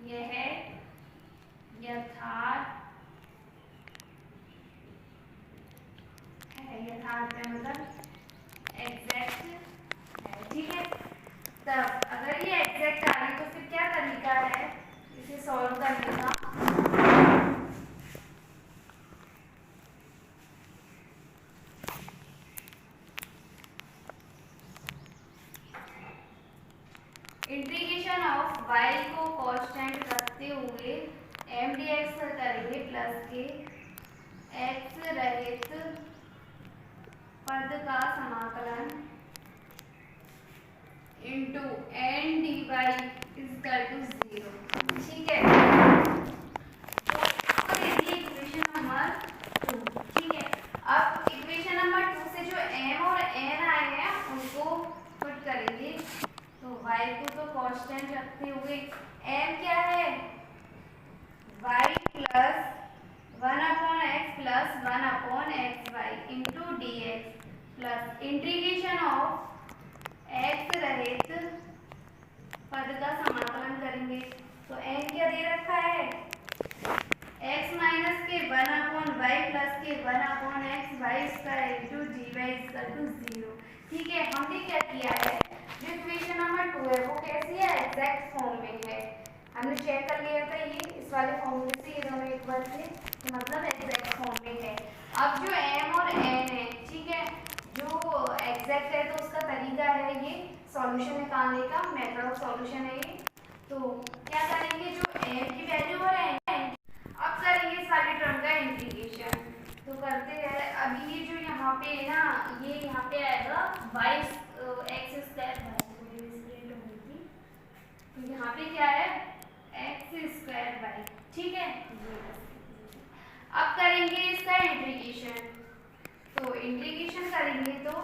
यह है यथार्थ y को कांस्टेंट रखते हुए एम डी एक्स करेंगे प्लस के एक्स रहित पद का समाकलन into n d y equal to 0। ठीक है, तो इक्वेशन नंबर 2। ठीक है, अब इक्वेशन नंबर 2 से जो m और n आए हैं उनको पुट करेंगे। तो y को तो कांस्टेंट रखते हुए m क्या है, y plus 1/x plus 1/xy into d x plus integration of x रहित पद का समाकलन करेंगे। तो m क्या दे रखा है, x माइनस के 1/y प्लस के 1/xy square into dy equal to 0। ठीक है, हमने क्या किया है, जो इक्वेशन नंबर 2 है वो कैसी है, एग्जैक्ट फॉर्म में है। हमने चेक कर लिया था ये इस वाले फॉर्मूले से, ये दोनों एक बार थे, तो मतलब एग्जैक्ट फॉर्म में है। अब जो m और n है, ठीक है, जो एग्जैक्ट है तो उसका तरीका है ये सॉल्यूशन निकालने का, मेथड ऑफ सॉल्यूशन है ये। तो क्या करेंगे, जो m की वैल्यू और n, अब करेंगे इस वाले टर्म का इंटीग्रेशन। तो करते हैं, अभी ये जो यहाँ पे है ना, ये यहाँ पे आएगा y x स्क्वायर, तो यहाँ पे क्या है x स्क्वायर y। ठीक है, अब करेंगे इसका इंटीग्रेशन। तो इंटीग्रेशन करेंगे तो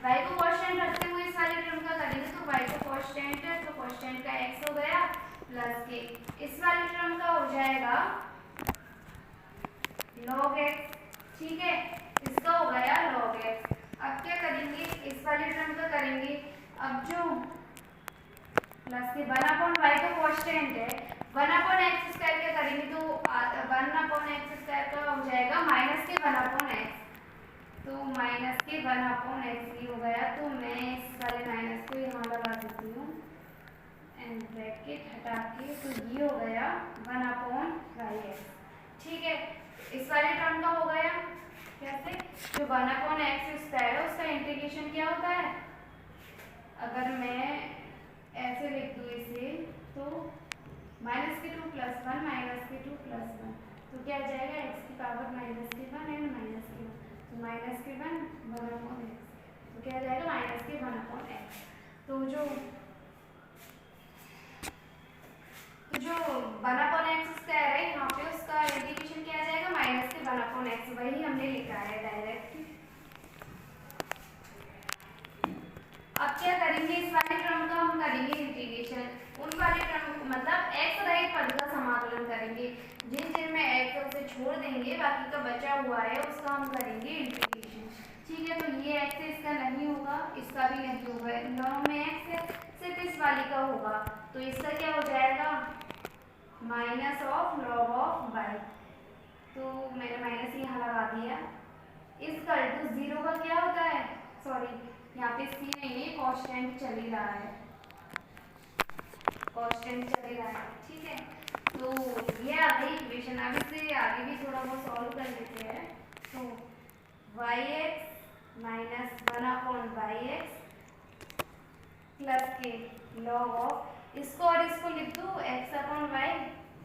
y को कांस्टेंट रखते हुए इस वाले टर्म का करेंगे, तो y को कांस्टेंट है तो कांस्टेंट का x हो गया प्लस के इस वाले टर्म का हो जाएगा log x। ठीक है, इसका हो गया log x। अब क्या करेंगे, इस वाले टर्म का करेंगे, अब जो प्लस के 1/y तो कांस्टेंट है, 1/x स्क्वायर क्या करेंगे, तो 1/x स्क्वायर का हो जाएगा माइनस के 1/x, तो माइनस के 1/x ये हो गया। तो मैं इस वाले माइनस को यहाँ लगा देती हूँ एंड ब्रैकेट हटा के, तो ये हो गया 1/yx। ठीक है, इस वाले टर्म का हो गया कैसे, जो 1/x स्क्वायर है उसका इंटीग्रेशन क्या होता है, अगर मैं ऐसे लिख दूँ इसे, तो माइनस के 2 प्लस 1 माइनस के 2 प्लस 1, तो क्या आ जाएगा x की पावर माइनस के 1 एंड माइनस के 1, तो माइनस के 1 1/x, तो क्या आ जाएगा माइनस के 1/x। तो जो 1/x स्क्वायर है यहाँ पे उसका इंटीग्रेशन क्या आ जाएगा, माइनस के 1/x, वही हमने लिखा है डायरेक्ट। अब क्या करेंगे, इस वाले टर्म का हम करेंगे इंटीग्रेशन, उन वाले टर्म मतलब x रहित पद का समाकलन करेंगे, जिन में x उसे छोड़ देंगे, बाकी का बचा हुआ है उसका हम करेंगे इंटीग्रेशन। ठीक है, तो ये x है, इसका नहीं होगा, इसका भी नहीं होगा, इन दोनों में x है, सिर्फ इस वाली का होगा, तो इसका क्या हो जाएगा minus of log of y। तो मैंने माइनस यहाँ लगा दिया, इक्वल टू 0 का क्या होता है, सॉरी यहाँ पे c नहीं है, कांस्टेंट चल ही रहा है, कांस्टेंट चल ही रहा है। ठीक है, तो ये आ गई इक्वेशन। अब इसे आगे भी थोड़ा बहुत सॉल्व कर लेते हैं। तो yx माइनस 1/yx प्लस के log ऑफ, इसको और इसको लिख दो x/y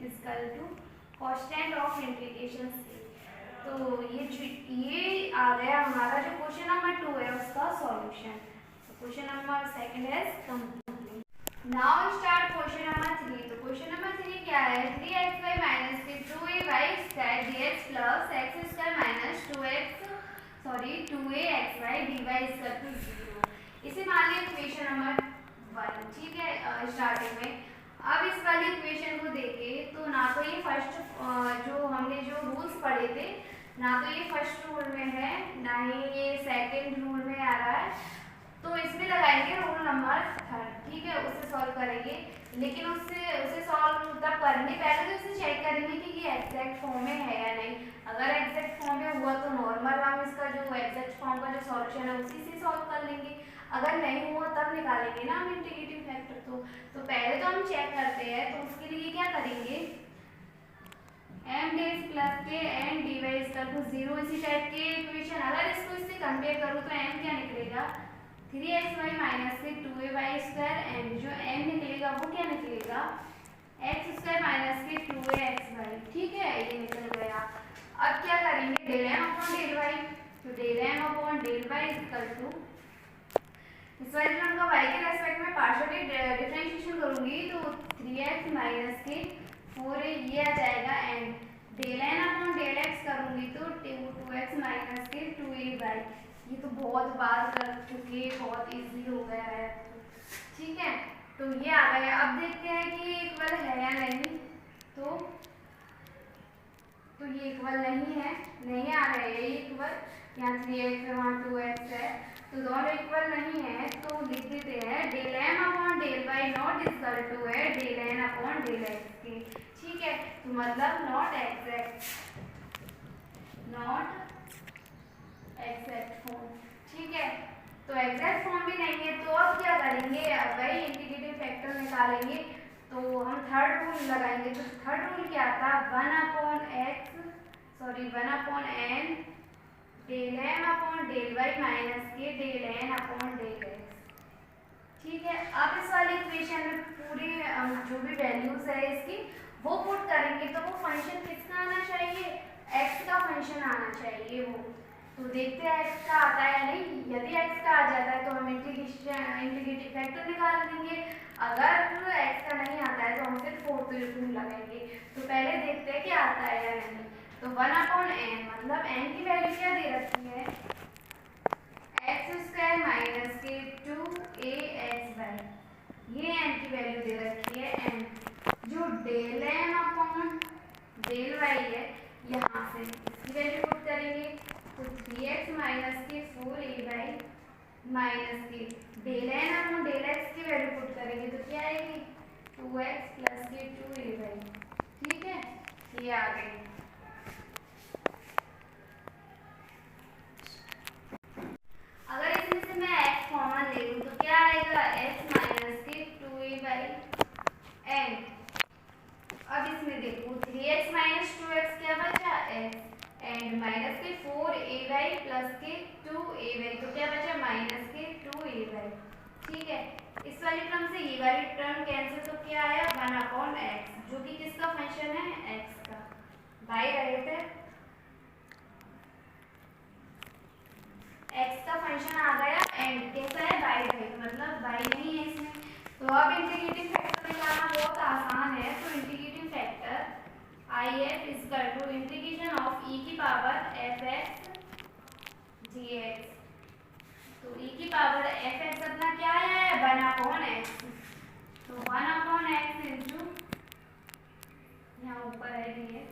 equal to constant of integration c। तो ये आ गया हमारा जो क्वेश्चन नंबर 2 है उसका सॉल्यूशन। क्वेश्चन नंबर 2 है complete. Now start question number 3। तो क्वेश्चन नंबर 3 क्या है, 3xy माइनस के 2ay square dx plus x square minus 2axy dy equal to 0। इसे मान लिया इक्वेशन नंबर 1। ठीक है, स्टार्टिंग में अब इस वाली इक्वेशन को देखे तो ना तो ये फर्स्ट जो हमने जो रूल्स पढ़े थे, ना तो ये फर्स्ट रूल में है, ना ही ये सेकंड रूल में आ रहा है, तो इसमें लगाएंगे रूल नंबर 3। ठीक है, उससे सॉल्व करेंगे, लेकिन उसे सॉल्व तब करेंगे, पहले तो इसे चेक करेंगे कि ये एग्जैक्ट फॉर्म में है या नहीं। अगर एग्जैक्ट फॉर्म में हुआ तो नॉर्मल हम इसका जो एग्जैक्ट फॉर्म का जो सॉल्यूशन है उसी से सॉल्व कर लेंगे, अगर नहीं हुआ तब निकालेंगे ना हम इंटीग्रेटिंग फैक्टर। तो पहले तो हम चेक करते हैं, तो उसके लिए क्या करेंगे, m dx प्लस के n dy इक्वल टू 0, इसी टाइप के इक्वेशन। अगर इसको इससे कंपेयर करूँ तो m क्या निकलेगा 3xy माइनस के 2ay स्क्वायर एंड जो m निकलेगा वो क्या निकलेगा x स्क्वायर माइनस के 2axy। ठीक है, ये निकल गया। अब क्या करेंगे del m upon del y, तो del m upon del y equal to इस वाले टर्म का y के रेस्पेक्ट में पार्शियली डिफरेंशिएशन करूंगी तो 3x माइनस के 4a ये आ जाएगा and del n upon del x करूंगी तो 2x माइनस के 2ay। ये तो बहुत बार कर चुके, बहुत इजी हो गया है। ठीक है, तो ये आ गया। अब देखते हैं कि ये इक्वल है या नहीं। तो ये इक्वल नहीं है, नहीं आ रहा है ये इक्वल। यहाँ 3x है, वहाँ 2x है, तो दोनों इक्वल नहीं है। तो लिख देते हैं del m upon del y not equal to है del n upon del x के। ठीक है, तो मतलब नॉट एग्जैक्ट फॉर्म। ठीक है, तो एग्जैक्ट फॉर्म भी नहीं है। तो अब क्या करेंगे, अब वही इंटीग्रेटिंग फैक्टर निकालेंगे। तो हम थर्ड रूल लगाएंगे। तो थर्ड रूल क्या था, 1 upon n del m upon del y minus के del n upon del x। ठीक है, अब इस वाली इक्वेशन में पूरी जो भी वैल्यूज है इसकी वो पुट करेंगे। तो वो फंक्शन किसका आना चाहिए, x का फंक्शन आना चाहिए वो। तो देखते हैं x का आता है या नहीं। यदि x का आ जाता है तो हम इंटीग्रेटिंग फैक्टर निकाल देंगे। अगर x का नहीं आता है तो हम फिर फोर्थ रूल लगाएंगे। तो पहले देखते हैं कि आता है या नहीं। तो 1 अपॉन n मतलब n की वैल्यू क्या दे रखी है, x स्क्वायर माइनस के 2axy, ये n की वैल्यू दे रखी है। एंड जो del m upon del y है यहाँ से इसकी वैल्यू पुट करेंगे। तो 3x माइनस के 4ay माइनस के del n upon del x की वैल्यू पुट करेंगे तो क्या आएगी 2x प्लस के 2ay। ठीक है, ये आ गई। अगर इसमें से मैं x कॉमन ले लूँ तो क्या आएगा x माइनस के 2ay एंड अब इसमें देखो 3x माइनस 2x क्या बचा x एंड माइनस के 4ay प्लस के 2ay तो क्या बचा माइनस के 2ay। ठीक है, इस वाली टर्म से ये वाली टर्म कैंसिल तो क्या आया 1 अपॉन x जो कि किसका फंक्शन है x का। बाई रहे थे x का फंक्शन आ गया एंड कैसा है बाई रहे मतलब बाई नहीं है इसमें। तो अब इंटीग्रेटिंग फैक्टर निकालना बहुत आसान है। तो integrating factor if is equal to integration of e की पावर fx dx। तो e की पावर fx अपना क्या है 1 अपॉन x। तो 1 अपॉन x इंटू यहाँ ऊपर है dx।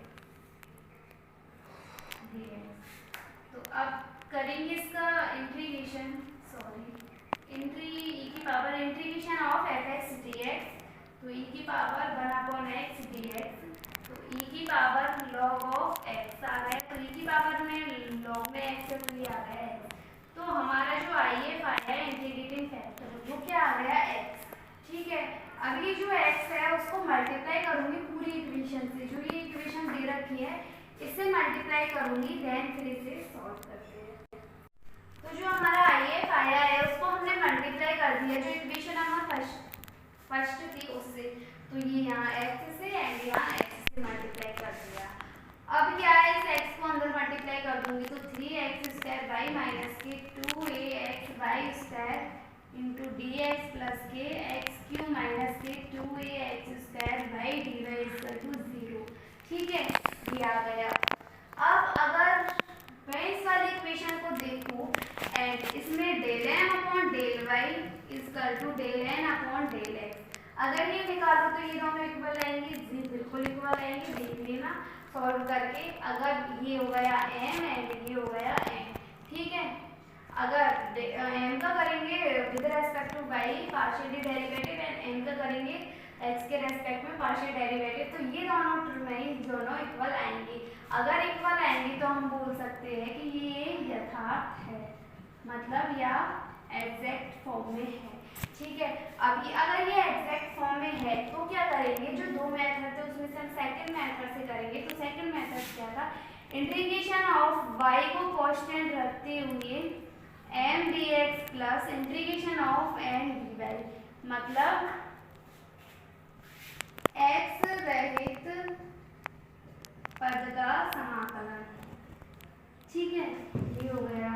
तो अब करेंगे इसका इंटीग्रेशन e की power integration of fx dx। तो e की पावर 1 अपॉन x dx। तो e की पावर log ऑफ x आ गया। तो e की पावर में log में x है तो ये आ गया x। तो हमारा जो if आया है इंटीग्रेटिंग फैक्टर वो क्या आ गया x। ठीक है, अब ये जो x है उसको मल्टीप्लाई करूंगी पूरी इक्वेशन से। जो ये इक्वेशन दे रखी है इससे मल्टीप्लाई करूंगी देन फिर इसे सॉल्व करते हैं। तो जो हमारा if आया है उसको हमने मल्टीप्लाई कर दिया जो इक्वेशन हमारा फर्स्ट थी उससे। तो ये यहाँ x से एंड यहाँ x से मल्टीप्लाई कर दिया। अब क्या है इस x को अंदर मल्टीप्लाई कर दूंगी तो 3x स्क्वायर बाई माइनस के 2axy square into dx plus के x क्यू माइनस के 2ax square y dy equal to 0। ठीक है, ये आ गया। अब अगर मैं इस वाली इक्वेशन को देखूं एंड इसमें del m upon del y equal to del n upon del x अगर ये निकालो तो ये दोनों इक्वल आएंगे जी, बिल्कुल इक्वल आएंगे। देख लेना सॉल्व करके। अगर ये हो गया m एंड ये हो गया n। ठीक है, अगर m का करेंगे with respect to y partially derivative and n का करेंगे x के रेस्पेक्ट में पार्शियल डेरिवेटिव तो ये दोनों इक्वल आएंगे। अगर इक्वल आएंगे तो हम बोल सकते हैं कि ये यथार्थ है मतलब या एग्जैक्ट फॉर्म में है। ठीक है, अब ये अगर ये एग्जैक्ट फॉर्म में है तो क्या करेंगे जो दो मेथड थे उसमें से हम सेकंड मेथड से करेंगे। तो सेकंड मेथड क्या था इंटीग्रेशन ऑफ y को कांस्टेंट रखते हुए m d x plus integration of n d y, मतलब एक्स रहित पद का समाकलन। ठीक है, ये हो गया।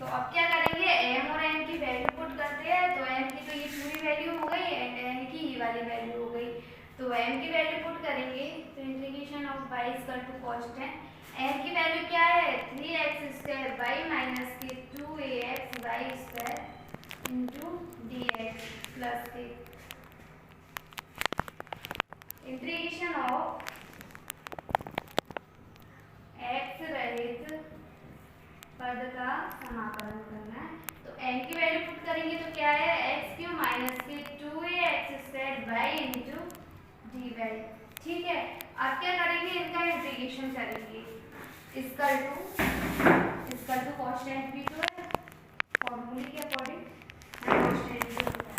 तो अब क्या करेंगे, एम और एन की वैल्यू पुट करते हैं। तो एम की तो ये पूरी वैल्यू हो गई एंड एन की ये वाली वैल्यू हो गई। तो एम की वैल्यू पुट करेंगे तो integration of y equal to constant m की वैल्यू क्या है 3x² वाई माइनस के 2ax y square into dx plus के इंटीग्रेशन ऑफ x रहित पद का समाकलन करना है। तो n की वैल्यू पुट करेंगे तो क्या है x³ माइनस के 2ax² वाई इंटू dy। ठीक है, अब क्या करेंगे, इनका इंटीग्रेशन करेंगे। इसकल टू कांस्टेंट भी तो है फॉर्मूले के अकॉर्डिंग कांस्टेंट भी होता है।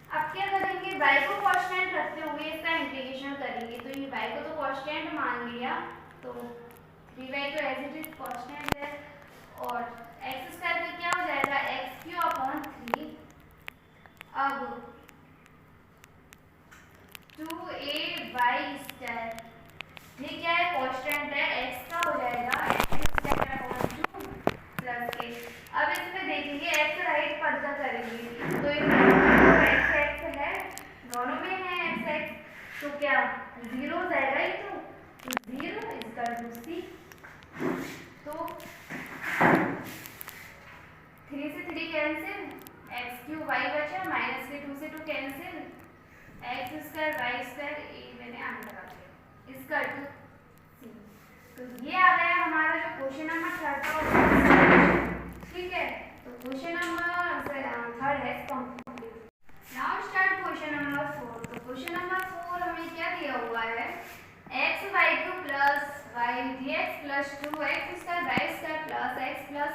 अब क्या करेंगे, y को कांस्टेंट रखते हुए इसका इंटीग्रेशन करेंगे। तो ये y को तो कांस्टेंट मान लिया, तो dy तो एज इट इज कांस्टेंट है और x² का क्या हो जाएगा x³/3। अब 2ay² ये क्या है कांस्टेंट है, x का हो जाएगा x² प्लस के। अब इसमें देखेंगे x राइट पद का करेंगे तो x है, दोनों में है x, तो क्या 0 हो जाएगा, ये तो 0 इसका c। तो 3 से 3 कैंसिल, x³ y बचा माइनस के 2 से 2 कैंसिल, x² y² ये मैंने आगे लगा दिया इसका टू c। तो ये आ गया हमारा जो क्वेश्चन नंबर 3 था। ठीक है, तो क्वेश्चन नंबर 3 है complete. Now start question number 4। तो क्वेश्चन नंबर 4 हमें क्या दिया हुआ है x/y² plus y dx plus 2x² y² plus x plus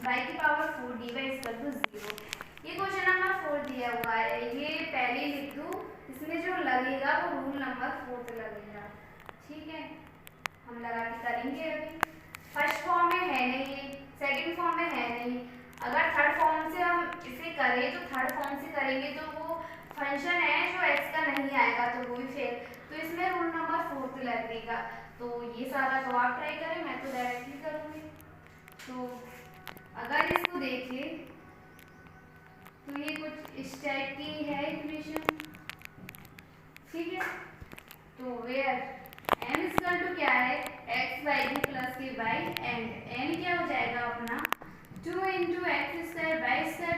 y की पावर 4 dy इक्वल टू 0। ये क्वेश्चन नंबर 4 दिया हुआ है, ये पहले लिख दूं, इसमें जो लगेगा वो रूल नंबर 4 पे लगेगा। ठीक है, हम लगा के करेंगे। अभी फर्स्ट फॉर्म में है नहीं, सेकंड फॉर्म में है नहीं। अगर थर्ड फॉर्म से हम इसे करें तो थर्ड फॉर्म से करेंगे तो वो फंक्शन है जो x का नहीं आएगा, तो वो भी फेल। तो इसमें रूल नंबर 4 पे लगेगा। तो ये सारा तो आप ट्राई करें, मैं तो डायरेक्टली करूँगी। तो अगर इसको देखें तो ये कुछ इस टाइप की है इक्वेशन। ठीक है, तो वेयर m इक्वल टू क्या है x/y प्लस के y एंड n क्या हो जाएगा अपना 2 × x² y²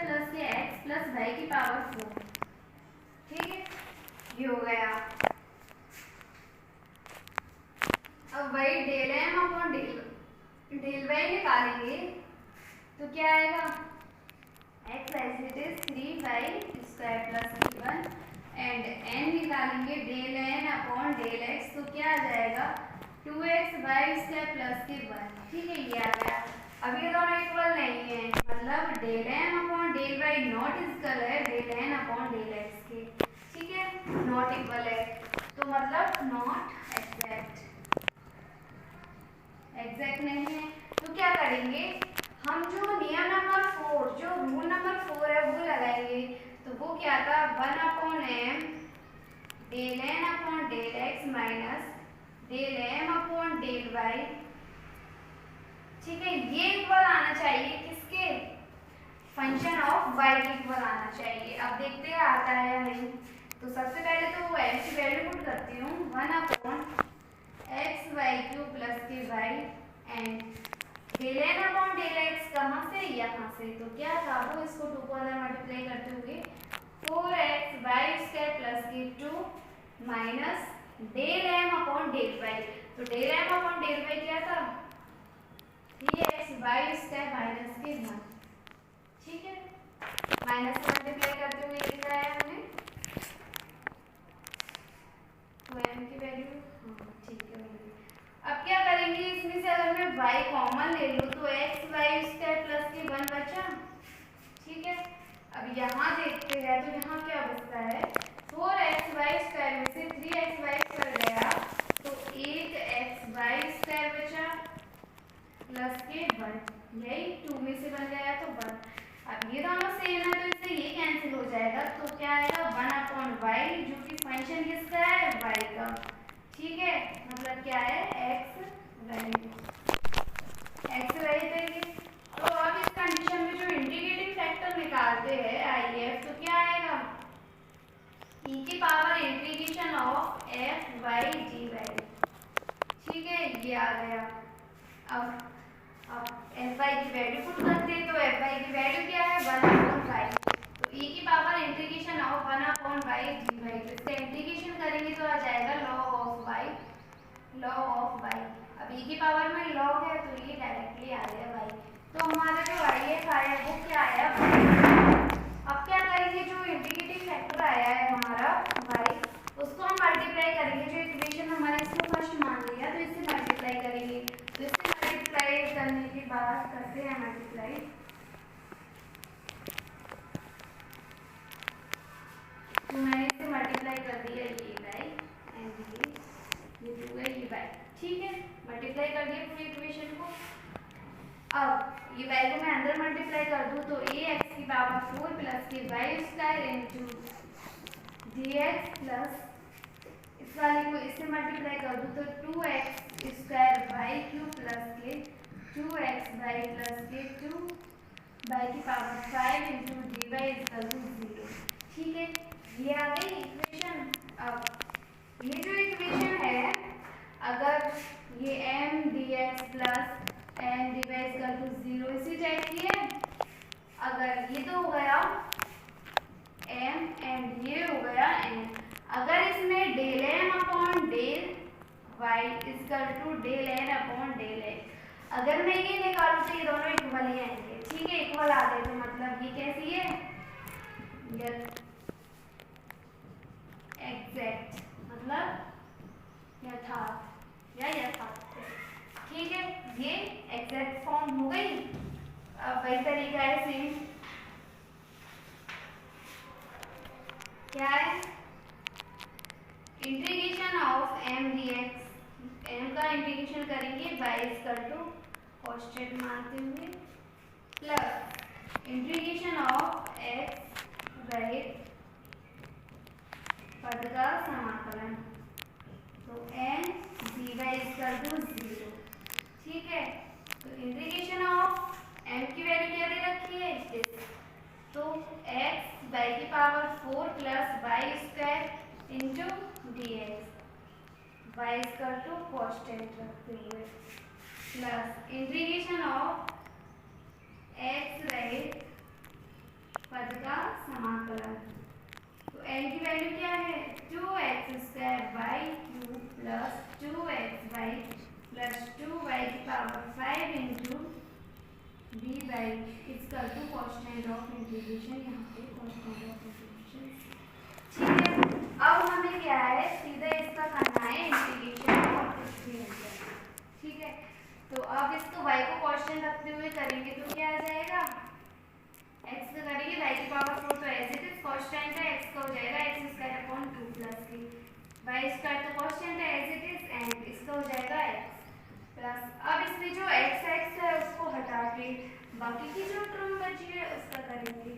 प्लस के x प्लस y की पावर 4। ठीक है, ये हो गया। अब वही del m upon del y निकालेंगे तो क्या आएगा x as it is 3y² plus k1 and n निकालेंगे del n upon del x तो क्या आ जाएगा 2xy² प्लस k1। ठीक है, ये आ गया। अब ये दोनों इक्वल नहीं है, मतलब del m upon del y not equal है del n upon del x के। ठीक है, नॉट इक्वल है तो मतलब नॉट एग्जैक्ट नहीं है। तो क्या करेंगे, हम जो नियम नंबर 4 जो रूल नंबर 4 है वो लगाएंगे। तो वो क्या था 1/m del n upon del x minus del m upon del y। ठीक है, ये इक्वल आना चाहिए किसके फंक्शन ऑफ y के इक्वल आना चाहिए। अब देखते हैं आता है या नहीं। तो सबसे पहले तो m की वैल्यू पुट करती हूँ 1/x/y³ प्लस के y and del n upon del x कहाँ से, यहाँ से। तो क्या था वो, इसको 2 को अंदर मल्टीप्लाई करते हुए 4xy² प्लस के 2 minus del m upon del y। तो del m upon del y क्या था 3xy² माइनस के 1। ठीक है, माइनस से मल्टीप्लाई करते हुए लिखा है हमने तो m की वैल्यू ठीक है। अब क्या करेंगे, इसमें से अगर मैं y कॉमन ले लूँ तो xy² प्लस के 1 बचा। ठीक है, अब यहाँ देखते हैं तो यहाँ क्या बचता है 4xy² में से 3xy चल गया तो 8xy प्लस के 1, यही 2 में से बन गया तो 1। अब ये दोनों सेम है तो इससे ये कैंसिल हो जाएगा, तो क्या आएगा 1/y, जो कि फंक्शन किसका है, y का। ठीक है, मतलब क्या है, x वैल्यू है ये। तो अब इस कंडीशन में जो इंटीग्रेटिंग फैक्टर निकालते हैं IF, तो क्या आएगा, e की power integration of f by dy। ठीक है, ये आ गया। अब एफ वाई की वैल्यू पुट करते हैं, तो एफ वाई की वैल्यू क्या है, 1/y। तो e की power integration of 1/y dy, तो इसका इंटीग्रेशन करेंगे तो आ जाएगा log ऑफ y। अब e की पावर में log है तो ये डायरेक्टली आ गया y। तो हमारा जो IF आया वो क्या आया, अब क्या करेंगे, जो इंटीग्रेटिंग फैक्टर आया है हमारा y, उसको हम मल्टीप्लाई करेंगे। जो इक्वेशन हमारे इसको फर्स्ट मान लिया तो इससे मल्टीप्लाई करेंगे। तो इससे मल्टीप्लाई करने की बात करते हैं, मल्टीप्लाई। तो मैंने इसे मल्टीप्लाई कर दिया, ये y एंड ये 2 है, ये y। ठीक है, मल्टीप्लाई कर दिया पूरी इक्वेशन को। अब ये y को मैं अंदर मल्टीप्लाई कर दूं तो ax की पावर 4 प्लस के y square into dx plus इस वाले को इससे मल्टीप्लाई कर दूं तो 2x square y cube plus के 2x y प्लस के 2 y की power 5 into dy equal to 0। ठीक है, ये आ गई इक्वेशन। अब ये जो इक्वेशन है, अगर ये m dx plus n dy equal to 0 इसी टाइप की है, अगर ये तो हो गया m एंड ये हो गया n, अगर इसमें del m upon del y equal to del n upon del x, अगर मैं ये निकालूं तो ये दोनों इक्वल ही आएंगे। ठीक है, इक्वल आ गए तो मतलब ये कैसी है, एग्जैक्ट, मतलब यथार्थ या यथार्थ। ठीक है, ये एग्जैक्ट फॉर्म हो गई। अब वही तरीका है सेम, क्या है, integration of m dx, m का इंटीग्रेशन करेंगे y इक्वल टू कांस्टेंट मानते हुए, प्लस इंटीग्रेशन ऑफ x रहित पद का समाकलन, तो n dy इक्वल टू 0। ठीक है, तो इंटीग्रेशन ऑफ m की वैल्यू क्या दे रखी है, तो x y की power 4 plus y square into dx, y equal to constant रखते हुए, प्लस इंटीग्रेशन ऑफ x रहित पद का समाकलन, तो n की वैल्यू क्या है, 2x square y cube plus 2xy plus 2y की power 5 into dy equal to constant of integration, यहाँ पे कांस्टेंट ऑफ इंटीग्रेशन। ठीक है, अब हमें क्या है, सीधा इसका करना है इंटीग्रेशन ऑफ x। ठीक है, तो अब इसको y को कांस्टेंट रखते हुए करेंगे तो क्या आ जाएगा, x का करेंगे y की पावर 4 तो एज इट इज कांस्टेंट है, x का हो जाएगा x स्क्वायर अपॉन 2 प्लस के y स्क्वायर तो कांस्टेंट है एज इट इज, एंड इसका हो जाएगा x प्लस, अब इसमें जो x है उसको हटा के बाकी की जो टर्म बची है उसका करेंगे।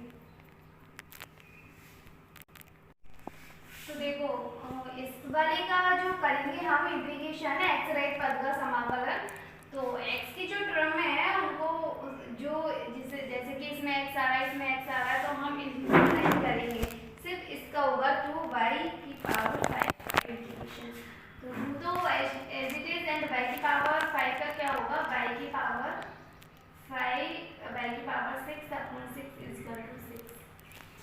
तो देखो इस वाले का जो करेंगे हम इंटीग्रेशन है x राइट पद का समाकलन, तो x की जो टर्म है उनको जो जैसे कि इसमें x आ रहा है, इसमें x आ रहा है, तो हम इंटीग्रेशन करेंगे, सिर्फ इसका होगा 2y की पावर 5 इंटीग्रेशन, तो as it is, and y की पावर 5 का क्या होगा, y की पावर 6 अपॉन 6 इक्वल टू 6।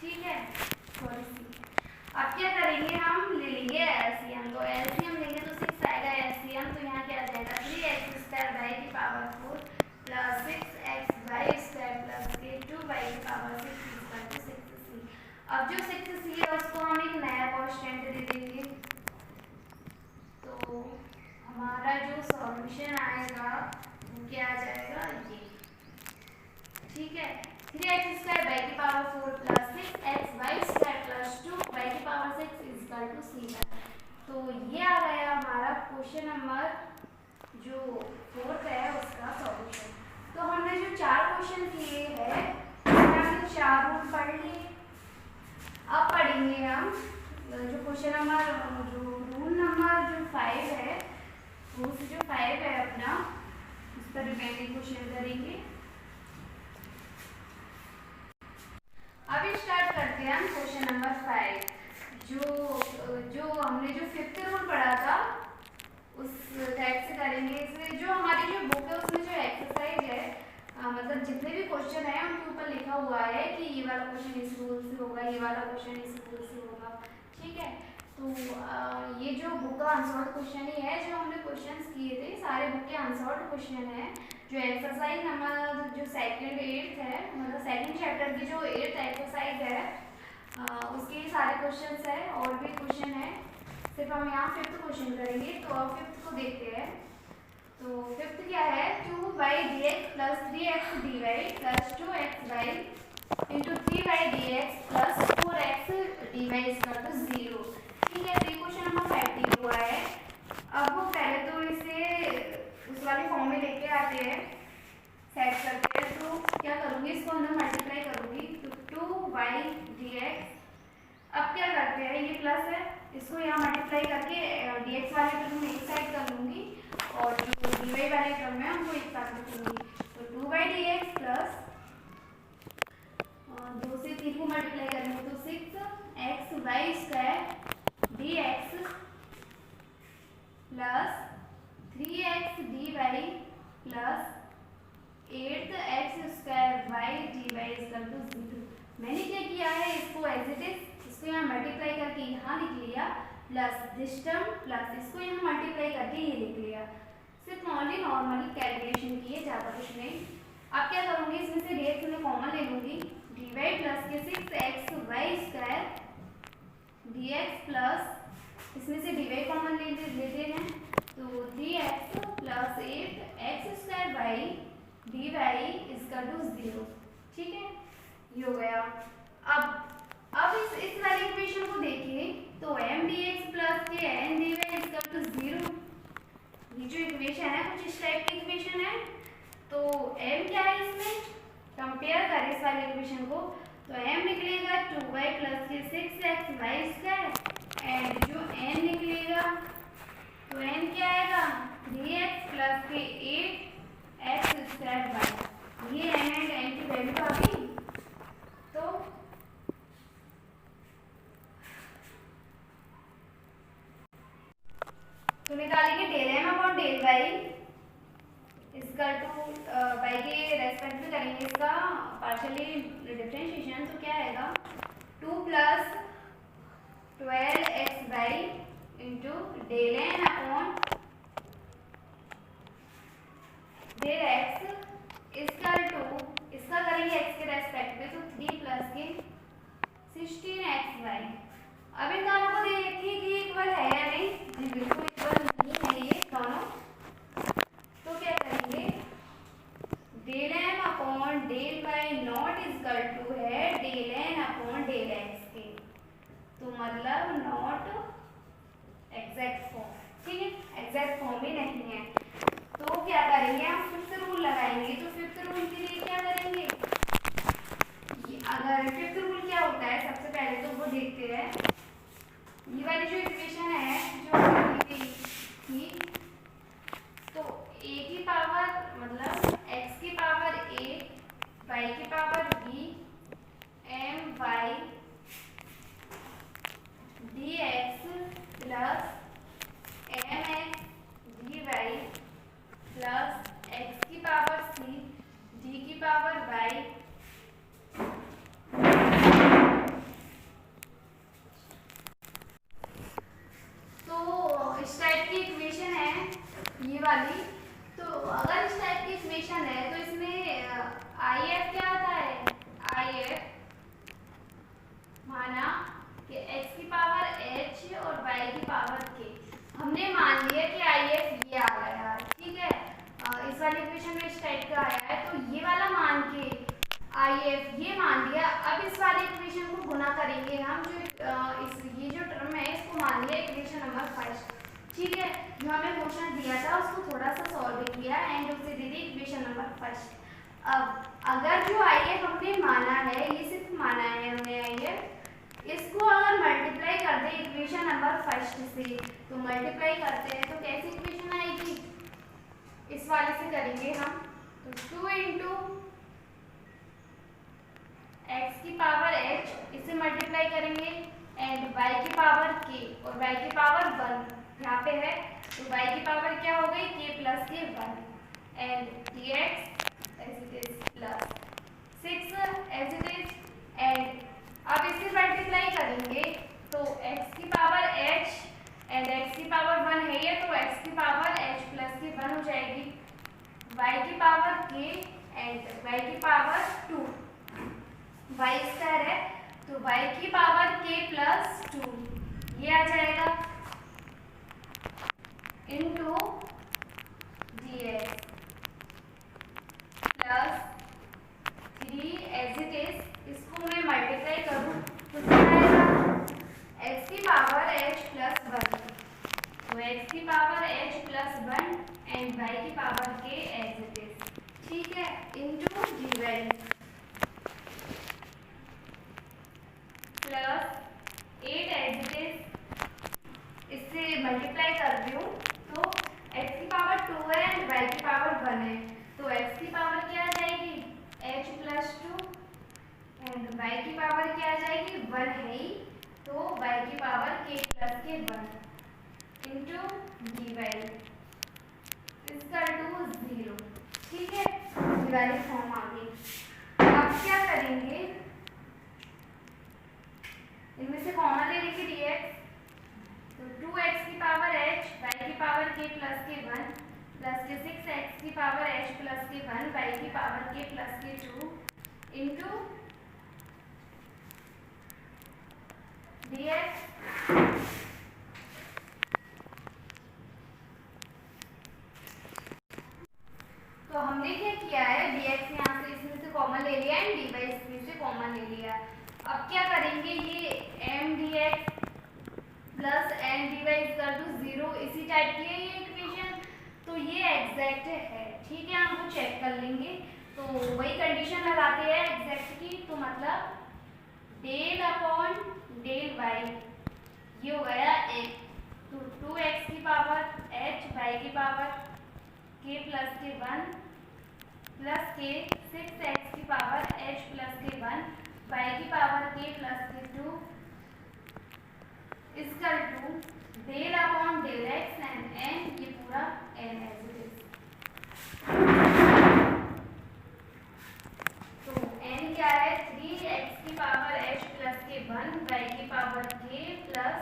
ठीक है, सॉरी, अब क्या करेंगे, हम ले लेंगे एलसीएम, तो एलसीएम लेंगे तो 6 आएगा एलसीएम, तो यहाँ क्या आ जाएगा 3x स्क्वायर y की power 4 plus 6xy square plus के 2y की पावर 6 इक्वल टू 6c। अब जो 6c है उसको हम एक नया कांस्टेंट दे देंगे, तो हमारा जो सॉल्यूशन आएगा वो क्या आ जाएगा, ये। ठीक है, 3x स्क्वायर y की power 4 plus 6xy square plus 2y की पावर 6 इक्वल टू c। तो ये आ गया हमारा क्वेश्चन नंबर जो फोर्थ है उसका सॉल्यूशन। तो हमने जो 4 क्वेश्चन किए हैं उसमें हमने 4 रूल पढ़ लिए। अब पढ़ेंगे हम जो क्वेश्चन नंबर जो रूल नंबर जो 5 है, रूल जो 5 है अपना, उस पर रिमेनिंग क्वेश्चन करेंगे। अभी स्टार्ट करते हैं हम क्वेश्चन नंबर 5। जो हमने जो 5th रूल पढ़ा था उस टाइप से करेंगे। इसमें जो हमारी जो बुक है उसमें जो एक्सरसाइज है, मतलब जितने भी क्वेश्चन है उनके ऊपर लिखा हुआ है कि ये वाला क्वेश्चन इस रूल से होगा, ये वाला क्वेश्चन इस रूल से होगा, ठीक है। तो ये जो बुक का अनसॉल्व क्वेश्चन ही है, जो हमने क्वेश्चंस किए थे सारे बुक के अनसॉल्व क्वेश्चन है। जो एक्सरसाइज नंबर जो 2nd 8th है, मतलब 2nd चैप्टर की जो 8th एक्सरसाइज है उसके सारे क्वेश्चंस है। और भी क्वेश्चन है, सिर्फ हम यहाँ 5th क्वेश्चन करेंगे। तो अब 5th को देखते हैं। तो 5th क्या है, 2y dx plus 3x dy plus 2xy into 3y dx plus 4x dy is equal to 0। ठीक है, तो क्वेश्चन नंबर 5 दिया हुआ है। अब वो पहले तो इसे उस वाली फॉर्म में लेके आते हैं, सेट करते हैं। तो क्या करूँगी, इसको अंदर मल्टीप्लाई करूँगी, तो 2y dx। अब क्या करते हैं, ये प्लस है, इसको यहाँ मल्टीप्लाई करके dx वाले टर्म में एक साइड कर लूँगी और जो dy वाले टर्म में उनको एक साथ रखूँगी। तो 2y dx प्लस 2 से 3 को मल्टीप्लाई करेंगे तो 6xy square dx plus 3x dy plus 8x square y dy equal to 0। मैंने क्या किया है, इसको एज इट इज इसको यहाँ मल्टीप्लाई करके यहाँ लिख लिया, प्लस दिस टर्म प्लस इसको यहाँ मल्टीप्लाई करके ये लिख लिया। सिर्फ ओनली नॉर्मली कैलकुलेशन की है, ज़्यादा कुछ नहीं। अब क्या करूँगी, इसमें से dx में कॉमन ले लूँगी, dy प्लस के 6xy स्क्वायर dx प्लस इसमें से dy कॉमन लेते हैं तो 3x plus 8x square y dy equal to 0। ठीक है, ये हो गया। अब इस वाली इक्वेशन को देखिए तो m dx प्लस के n dy इक्वल टू 0। ये जो इक्वेशन है कुछ इस टाइप की इक्वेशन है। तो m क्या है, इसमें कंपेयर करें इस वाली इक्वेशन को तो m निकलेगा 2y प्लस के 6xy स्क्वायर एंड जो n निकलेगा तो n क्या आएगा 3x प्लस के 8x स्क्वायर y। ये n एंड n की वैल्यू आ गई। तो निकालेंगे del m upon del y equal to y के रेस्पेक्ट में करेंगे इसका पार्शियली डिफरेंशिएशन। तो क्या आएगा 2 plus 12xy into del n upon del x equal to इसका करेंगे x के रेस्पेक्ट में तो 3 प्लस के 16xy। अब इन दोनों को देखिए कि इक्वल है या नहीं, बिल्कुल इक्वल नहीं है ये दोनों। तो क्या करेंगे, del m upon del y not equal to है del n upon del x के, तो मतलब नॉट एग्जैक्ट फॉर्म। ठीक है, एग्जैक्ट फॉर्म ही नहीं है। तो क्या करेंगे, हम 5th रूल लगाएंगे। तो 5th रूल के लिए क्या करेंगे, अगर 5th रूल क्या होता है सबसे पहले तो वो देखते हैं। ये वाली जो इक्वेशन है जो हमने की तो a की पावर मतलब x की पावर a y की power b my dx plus mx dy plus x की पावर c d की पावर y इस टाइप की इक्वेशन है ये वाली। तो अगर इस टाइप की इक्वेशन है तो इसमें IF क्या आता है, IF माना कि x की पावर h और y की पावर k। हमने मान लिया कि IF ये आ गया, ठीक है। इस वाली इक्वेशन में इस टाइप का आया है तो ये वाला मान के IF ये मान लिया। अब इस वाली इक्वेशन को गुना करेंगे हम, जो ये जो टर्म है इसको मान लिया इक्वेशन नंबर 5। ठीक है, जो हमें क्वेश्चन दिया था उसको थोड़ा सा सॉल्व किया एंड उसे दे दी इक्वेशन नंबर फर्स्ट। अब अगर जो आई एफ हमने माना है, ये सिर्फ माना है हमने आई एफ, इसको अगर मल्टीप्लाई कर दे इक्वेशन नंबर फर्स्ट से, तो मल्टीप्लाई करते हैं तो कैसी इक्वेशन आएगी, इस वाले से करेंगे हम, तो 2 इंटू एक्स की पावर एच, इसे मल्टीप्लाई करेंगे एंड वाई की पावर के और वाई की पावर 1 यहाँ पे है, तो वाई की पावर क्या हो गई, के प्लस के 1 and d x as it is plus 6 as it is and अब इसे मल्टीप्लाई करेंगे तो x की पावर h एंड x की पावर 1 है ये, तो x की पावर h प्लस की 1 हो जाएगी, y की पावर k एंड y की पावर 2, y स्क्वायर है तो y की पावर k प्लस 2 ये आ जाएगा into dx plus 3 as it is, इसको मैं मल्टीप्लाई करूँ तो क्या आएगा, x की पावर h प्लस 1, तो x की power h plus 1 and y की power k as it is, ठीक है, into dy plus 8 as it is, इससे मल्टीप्लाई कर रही हूँ तो x की पावर 2 है एंड y की पावर 1 है, तो x की पावर क्या आ जाएगी h प्लस 2 एंड y की पावर क्या आ जाएगी 1 है ही, तो y की पावर k प्लस के 1 इंटू डी वाई इसका टू 0, ठीक है, ये वाली फॉर्म आ गई। अब क्या करेंगे, इनमें से कॉमन ले लेंगे dx, तो 2x की पावर h y की पावर k प्लस के 1 प्लस के 6x की पावर h प्लस के 1 y की पावर k प्लस के 2 इंटू dx तो हमने क्या किया है, dx यहाँ से इसमें से कॉमन ले लिया एंड dy इसमें से कॉमन ले लिया। अब क्या करेंगे, ये m dx plus n dy equal to 0 इसी टाइप की है ये इक्वेशन, तो ये एग्जैक्ट है, ठीक है, हम वो चेक कर लेंगे, तो वही कंडीशन लगाते हैं एग्जैक्ट की, तो मतलब डेल अपॉन डेल वाई ये हो गया एक, तो 2x की पावर h y की पावर k प्लस के 1 प्लस के 6x की पावर h प्लस के 1 y की पावर k प्लस के 2 इसका टू del upon del x and n, ये पूरा n एज इट इज, तो n क्या है 3x की पावर h प्लस के 1 y की पावर k प्लस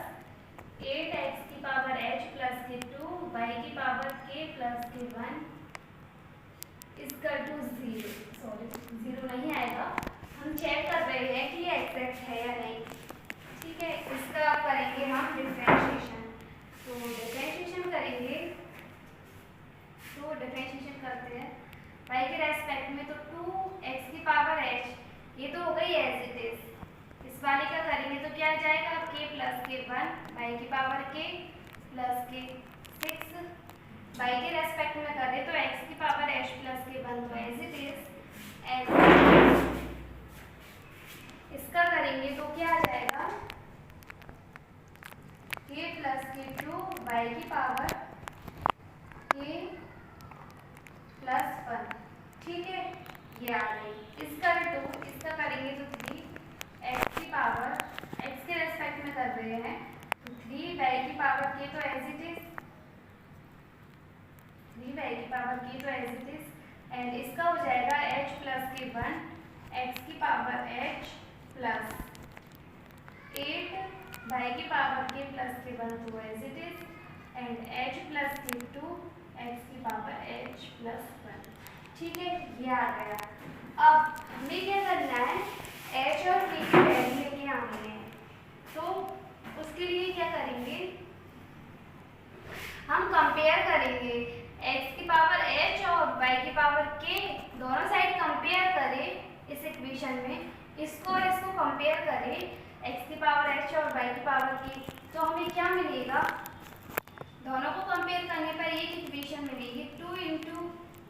8x की पावर h प्लस के 2 y की पावर k प्लस के 1 इसका टू 0, सॉरी 0 नहीं आएगा, हम चेक कर रहे हैं कि ये एग्जैक्ट है या नहीं, ठीक है, इसका करेंगे हम डिफरेंशिएशन, तो डिफरेंशिएशन करेंगे, तो डिफरेंशिएशन करते हैं y के रेस्पेक्ट में, तो 2x की पावर h ये तो हो गई एज इट इज, इस वाले का करेंगे तो क्या आ जाएगा k प्लस के 1 y की पावर k प्लस के 6, y के रेस्पेक्ट में करें तो x की पावर h प्लस के 1 तो एज इट इज, इसका करेंगे तो क्या आ जाएगा k प्लस के 2 y की पावर k प्लस 1, ठीक है, ये आ गई, इसका टू, इसका करेंगे तो 3 x की पावर x के रेस्पेक्ट में कर रहे हैं तो 3 y की पावर k तो एज इट इज, 3 y की पावर k तो एज इट इज एंड इसका हो जाएगा h प्लस के 1 x की पावर h प्लस 8 y की पावर k प्लस के 1 तो as it is and h plus के 2 x की पावर h प्लस 1, ठीक है, ये आ गया। अब हमें क्या करना है, h और k की वैल्यू लेके आनी है, तो उसके लिए क्या करेंगे, हम कंपेयर करेंगे x की पावर h और y की पावर k, दोनों साइड कंपेयर करें इस इक्वेशन में, इसको और इसको कंपेयर करें x की पावर h और y की पावर k, तो हमें क्या मिलेगा, दोनों को कंपेयर करने पर एक इक्वेशन मिलेगी 2 इंटू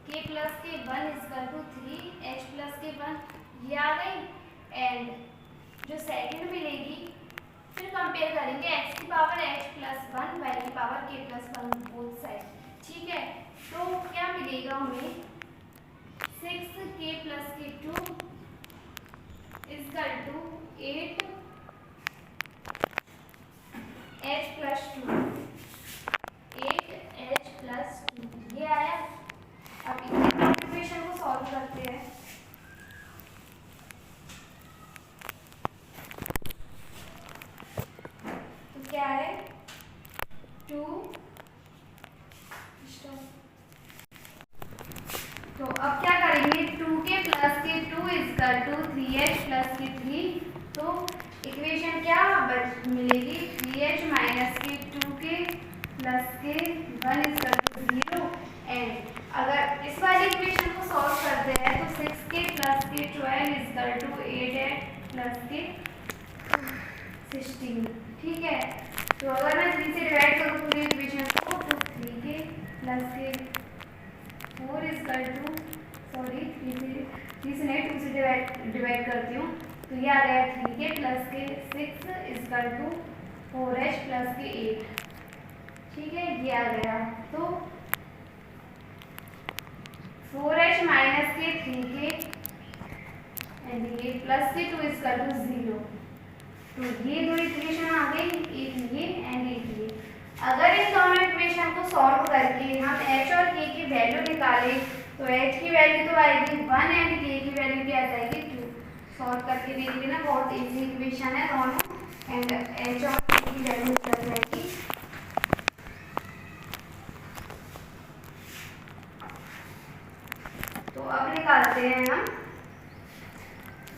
के प्लस के 1 इजकल टू 3 एच प्लस के 1, ये आ गई। एंड जो सेकंड मिलेगी फिर कंपेयर करेंगे एक्स की पावर एच प्लस 1 वाई की पावर के प्लस 1 बोथ साइड, ठीक है। तो क्या मिलेगा हमें 6 के प्लस के 2 equal to 8 h plus 2, 8 h plus 2 ये आया। अब इक्वेशन को सॉल्व करते हैं। तो क्या है 2, तो अब क्या करेंगे 2 के प्लस के 2 इजकल टू 3h प्लस के 3, तो इक्वेशन क्या मिलेगी 3h माइनस के 2 के प्लस के 1 इजकल टू 0। एंड अगर इस वाली इक्वेशन को सॉल्व करते हैं तो 6 के प्लस के 12 इजकल टू 8h प्लस के 16, ठीक है। तो अगर मैं 3 से डिवाइड करूँ पूरी इक्वेशन को तो 3 के प्लस के 4 इजकल टू, सॉरी 3 से नहीं 2 से डिवाइड करती हूँ, तो ये आ गया 3 के प्लस के 6 इजकल टू 4h प्लस के 8, ठीक है, ये आ गया। तो 4h माइनस के 3 के एंड ये प्लस के 2 इजकल टू 0, तो ये दो इक्वेशन आ गई, एक ये एंड एक ये। अगर इन दोनों इक्वेशन को सॉल्व करके हम h और k की वैल्यू निकालें तो h की वैल्यू तो आएगी 1 एंड k की वैल्यू क्या आ जाएगी 2। सॉल्व करके देखिए ना, बहुत इजी इक्वेशन है दोनों, एंड h और k की वैल्यू निकल जाएगी। तो अब निकालते हैं हम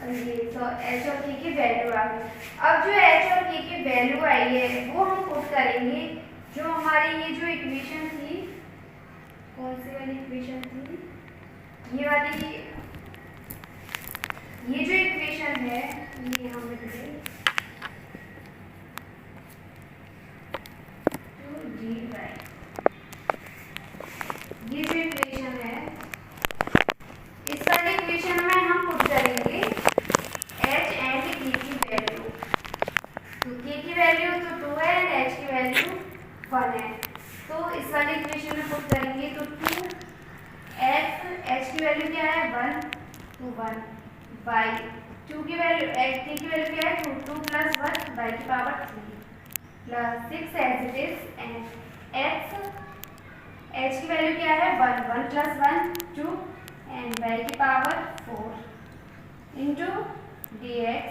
ये, तो h और k की वैल्यू आ गई। अब जो h और k की वैल्यू आई है वो हम पुट करेंगे जो हमारी ये जो इक्वेशन थी, कौन सी वाली इक्वेशन थी, ये वाली, ये जो इक्वेशन है ये हम लिख दें 2dy, ये जो इक्वेशन है इस वाली इक्वेशन में हम पुट करेंगे h एंड k की वैल्यू। तो k की वैल्यू तो 2 है एंड h की वैल्यू 1 है, तो इस वाली इक्वेशन में पुट करेंगे तो 2 h की वैल्यू क्या है 1, तो 1 बाई 2 की वैल्यू k की वैल्यू क्या है 2 प्लस 1 बाई की power 3 plus 6 as it is, and h की वैल्यू क्या है 1 प्लस 1 2 एंड बाई की power 4 into dx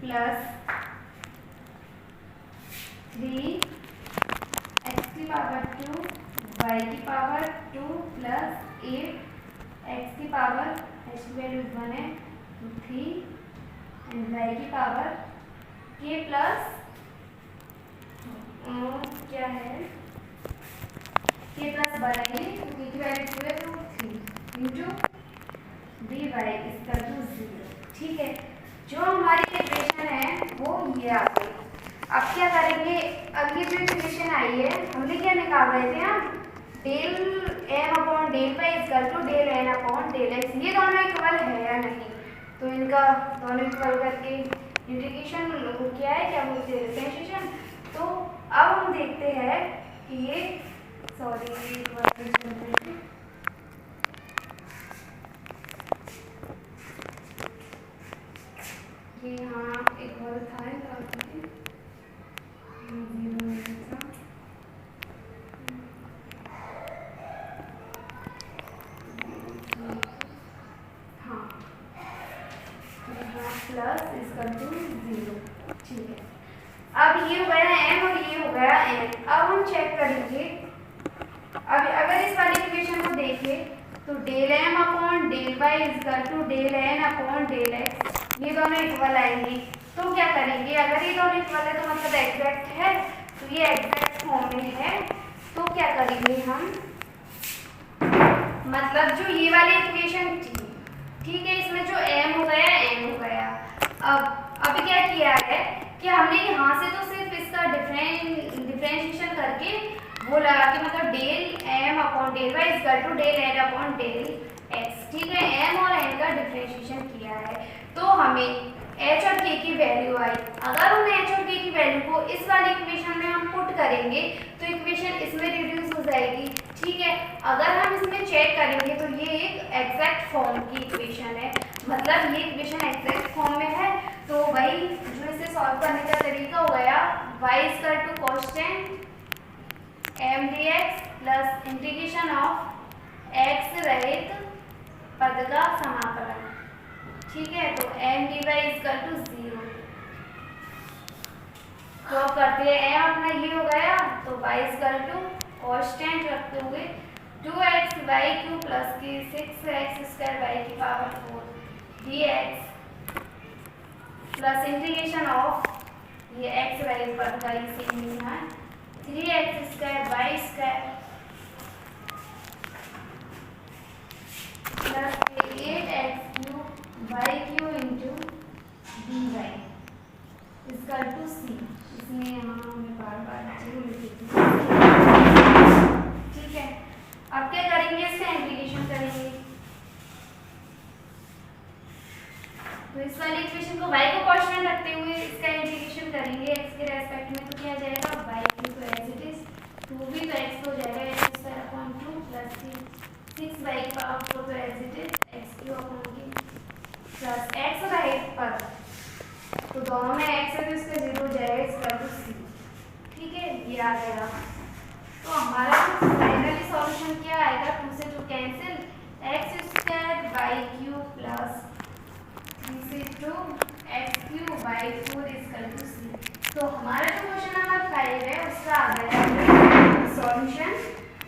plus 3 x की पावर 2 y की पावर 2 प्लस 8 x की पावर h की वैल्यू 1 है तो 3 एंड y की पावर k प्लस क्या है k प्लस 1 है, तो k की वैल्यू 2 है तो 3 इंटू dy इजकल टू 0, ठीक है। जो हमारी इक्वेशन है वो ये आ गई। अब क्या करेंगे, अब ये जो इक्वेशन आई है हमने क्या निकाल रहे थे हम, del m upon del y equal to del n upon del x, ये दोनों इक्वल है या नहीं, तो इनका दोनों इक्वल करके इंटीग्रेशन को क्या है, क्या बोलते हैं डिफरेंशिएशन। तो अब हम देखते हैं कि ये, सॉरी ये हाँ एक और था प्लस इजकल टू 0, ठीक है। अब ये हो गया m और ये हो गया n। अब हम चेक करेंगे, अब अगर इस वाली इक्वेशन को देखें तो del m upon del y equal to del n upon del x, ये दोनों इक्वल आएंगे। तो क्या करेंगे, अगर ये दोनों इक्वल है तो मतलब एग्जैक्ट है, तो ये एग्जैक्ट फॉर्म में है, तो क्या करेंगे हम, मतलब जो ये वाली इक्वेशन थी, ठीक है, इसमें जो m हो गया n हो गया। अब अभी क्या किया है कि हमने यहाँ से तो सिर्फ इसका डिफरेंशिएशन करके करके वो लगा के मतलब del M upon del y equal to del N upon del x. ठीक है, एम और एन का डिफरेंशिएशन किया है तो हमें एच और के की वैल्यू आई। अगर हम एच और के की वैल्यू को इस वाली इक्वेशन में हम पुट करेंगे तो इक्वेशन इसमें रिड्यूस हो जाएगी। ठीक है, अगर हम इसमें चेक करेंगे तो ये एक एग्जैक्ट फॉर्म की इक्वेशन है, मतलब ये इक्वेशन एग्जैक्ट फॉर्म में है। तो वही जो इसे सॉल्व करने का तरीका हो गया y equal to constant m dx plus integration of x रहित पद का समाकलन। ठीक है, तो m dy इक्वल टू 0। तो करते हैं m अपना ये हो गया तो y इक्वल टू कांस्टेंट रखते हुए 2x y क्यूब प्लस की 6x स्क्वायर y की power 4 dx plus integration of ये x y पर का ही सेम ही है 3x square y square plus 8x cube y cube into dy इसका टू c। इसमें यहाँ हमें बार जीरो लिखी थी। ठीक है, अब क्या करेंगे, इसका इंटीग्रेशन करेंगे। तो इस वाली इक्वेशन को y को कांस्टेंट रखते हुए इसका इंटीग्रेशन करेंगे x के रेस्पेक्ट में, तो क्या आ जाएगा y की तो एज इट इज 2 भी तो x हो जाएगा x square upon 2 plus 6y की पावर 4 तो as it is x cube upon plus x right पर तो दोनों में x है तो इसका 0 हो जाएगा इसका तो c। ठीक है, ये आ जाएगा। तो हमारा फाइनली सॉल्यूशन क्या आएगा, 2 से 2 cancel x square y cube plus 3 से 2 x cube y 4 equal to c। तो हमारा जो क्वेश्चन नंबर 5 है उसका आ गया सॉल्यूशन,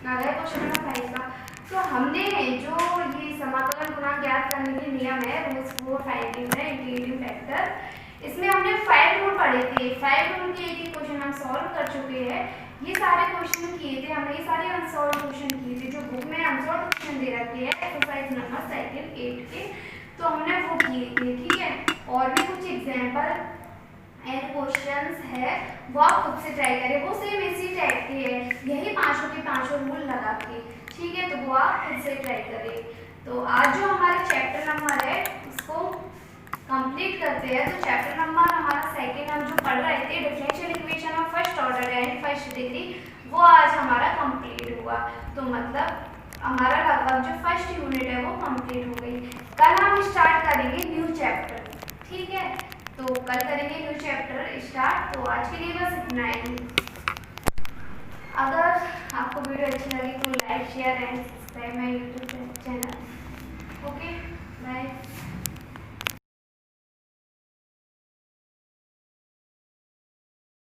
आ गया क्वेश्चन नंबर 5 का। तो हमने जो ये समाकलन गुणांक ज्ञात करने के नियम है रूल्स 4 5 है इंटीग्रेटिंग फैक्टर, इसमें हमने 5 रूल पढ़े थे। 5 रूल के एक क्वेश्चन हम सॉल्व कर चुके हैं। ये सारे क्वेश्चन किए थे हमने, ये सारे अनसॉल्व क्वेश्चन किए थे जो बुक में अनसॉल्व क्वेश्चन दे रखे हैं एक्सरसाइज नंबर साइकिल 8 के, तो हमने वो किए थे। ठीक है, और भी कुछ एग्जांपल एंड क्वेश्चंस है वो आप खुद से ट्राई करें, वो सेम इसी टाइप के है, यही पांचों के पांचों रूल लगा के। ठीक है, तो वो आप खुद से ट्राई करें। तो आज जो हमारा चैप्टर नंबर है उसको कंप्लीट करते हैं। तो चैप्टर नंबर हमारा सेकंड हम जो पढ़ रहे थे differential equation of first order and first degree, वो आज हमारा कंप्लीट हुआ। तो मतलब हमारा लगभग जो फर्स्ट यूनिट है वो कंप्लीट हो गई। कल हम स्टार्ट करेंगे न्यू चैप्टर। ठीक है, तो कल करेंगे न्यू चैप्टर स्टार्ट। तो आज के लिए बस इतना ही। अगर आपको वीडियो अच्छी लगी तो like share and subscribe my YouTube channel. Okay.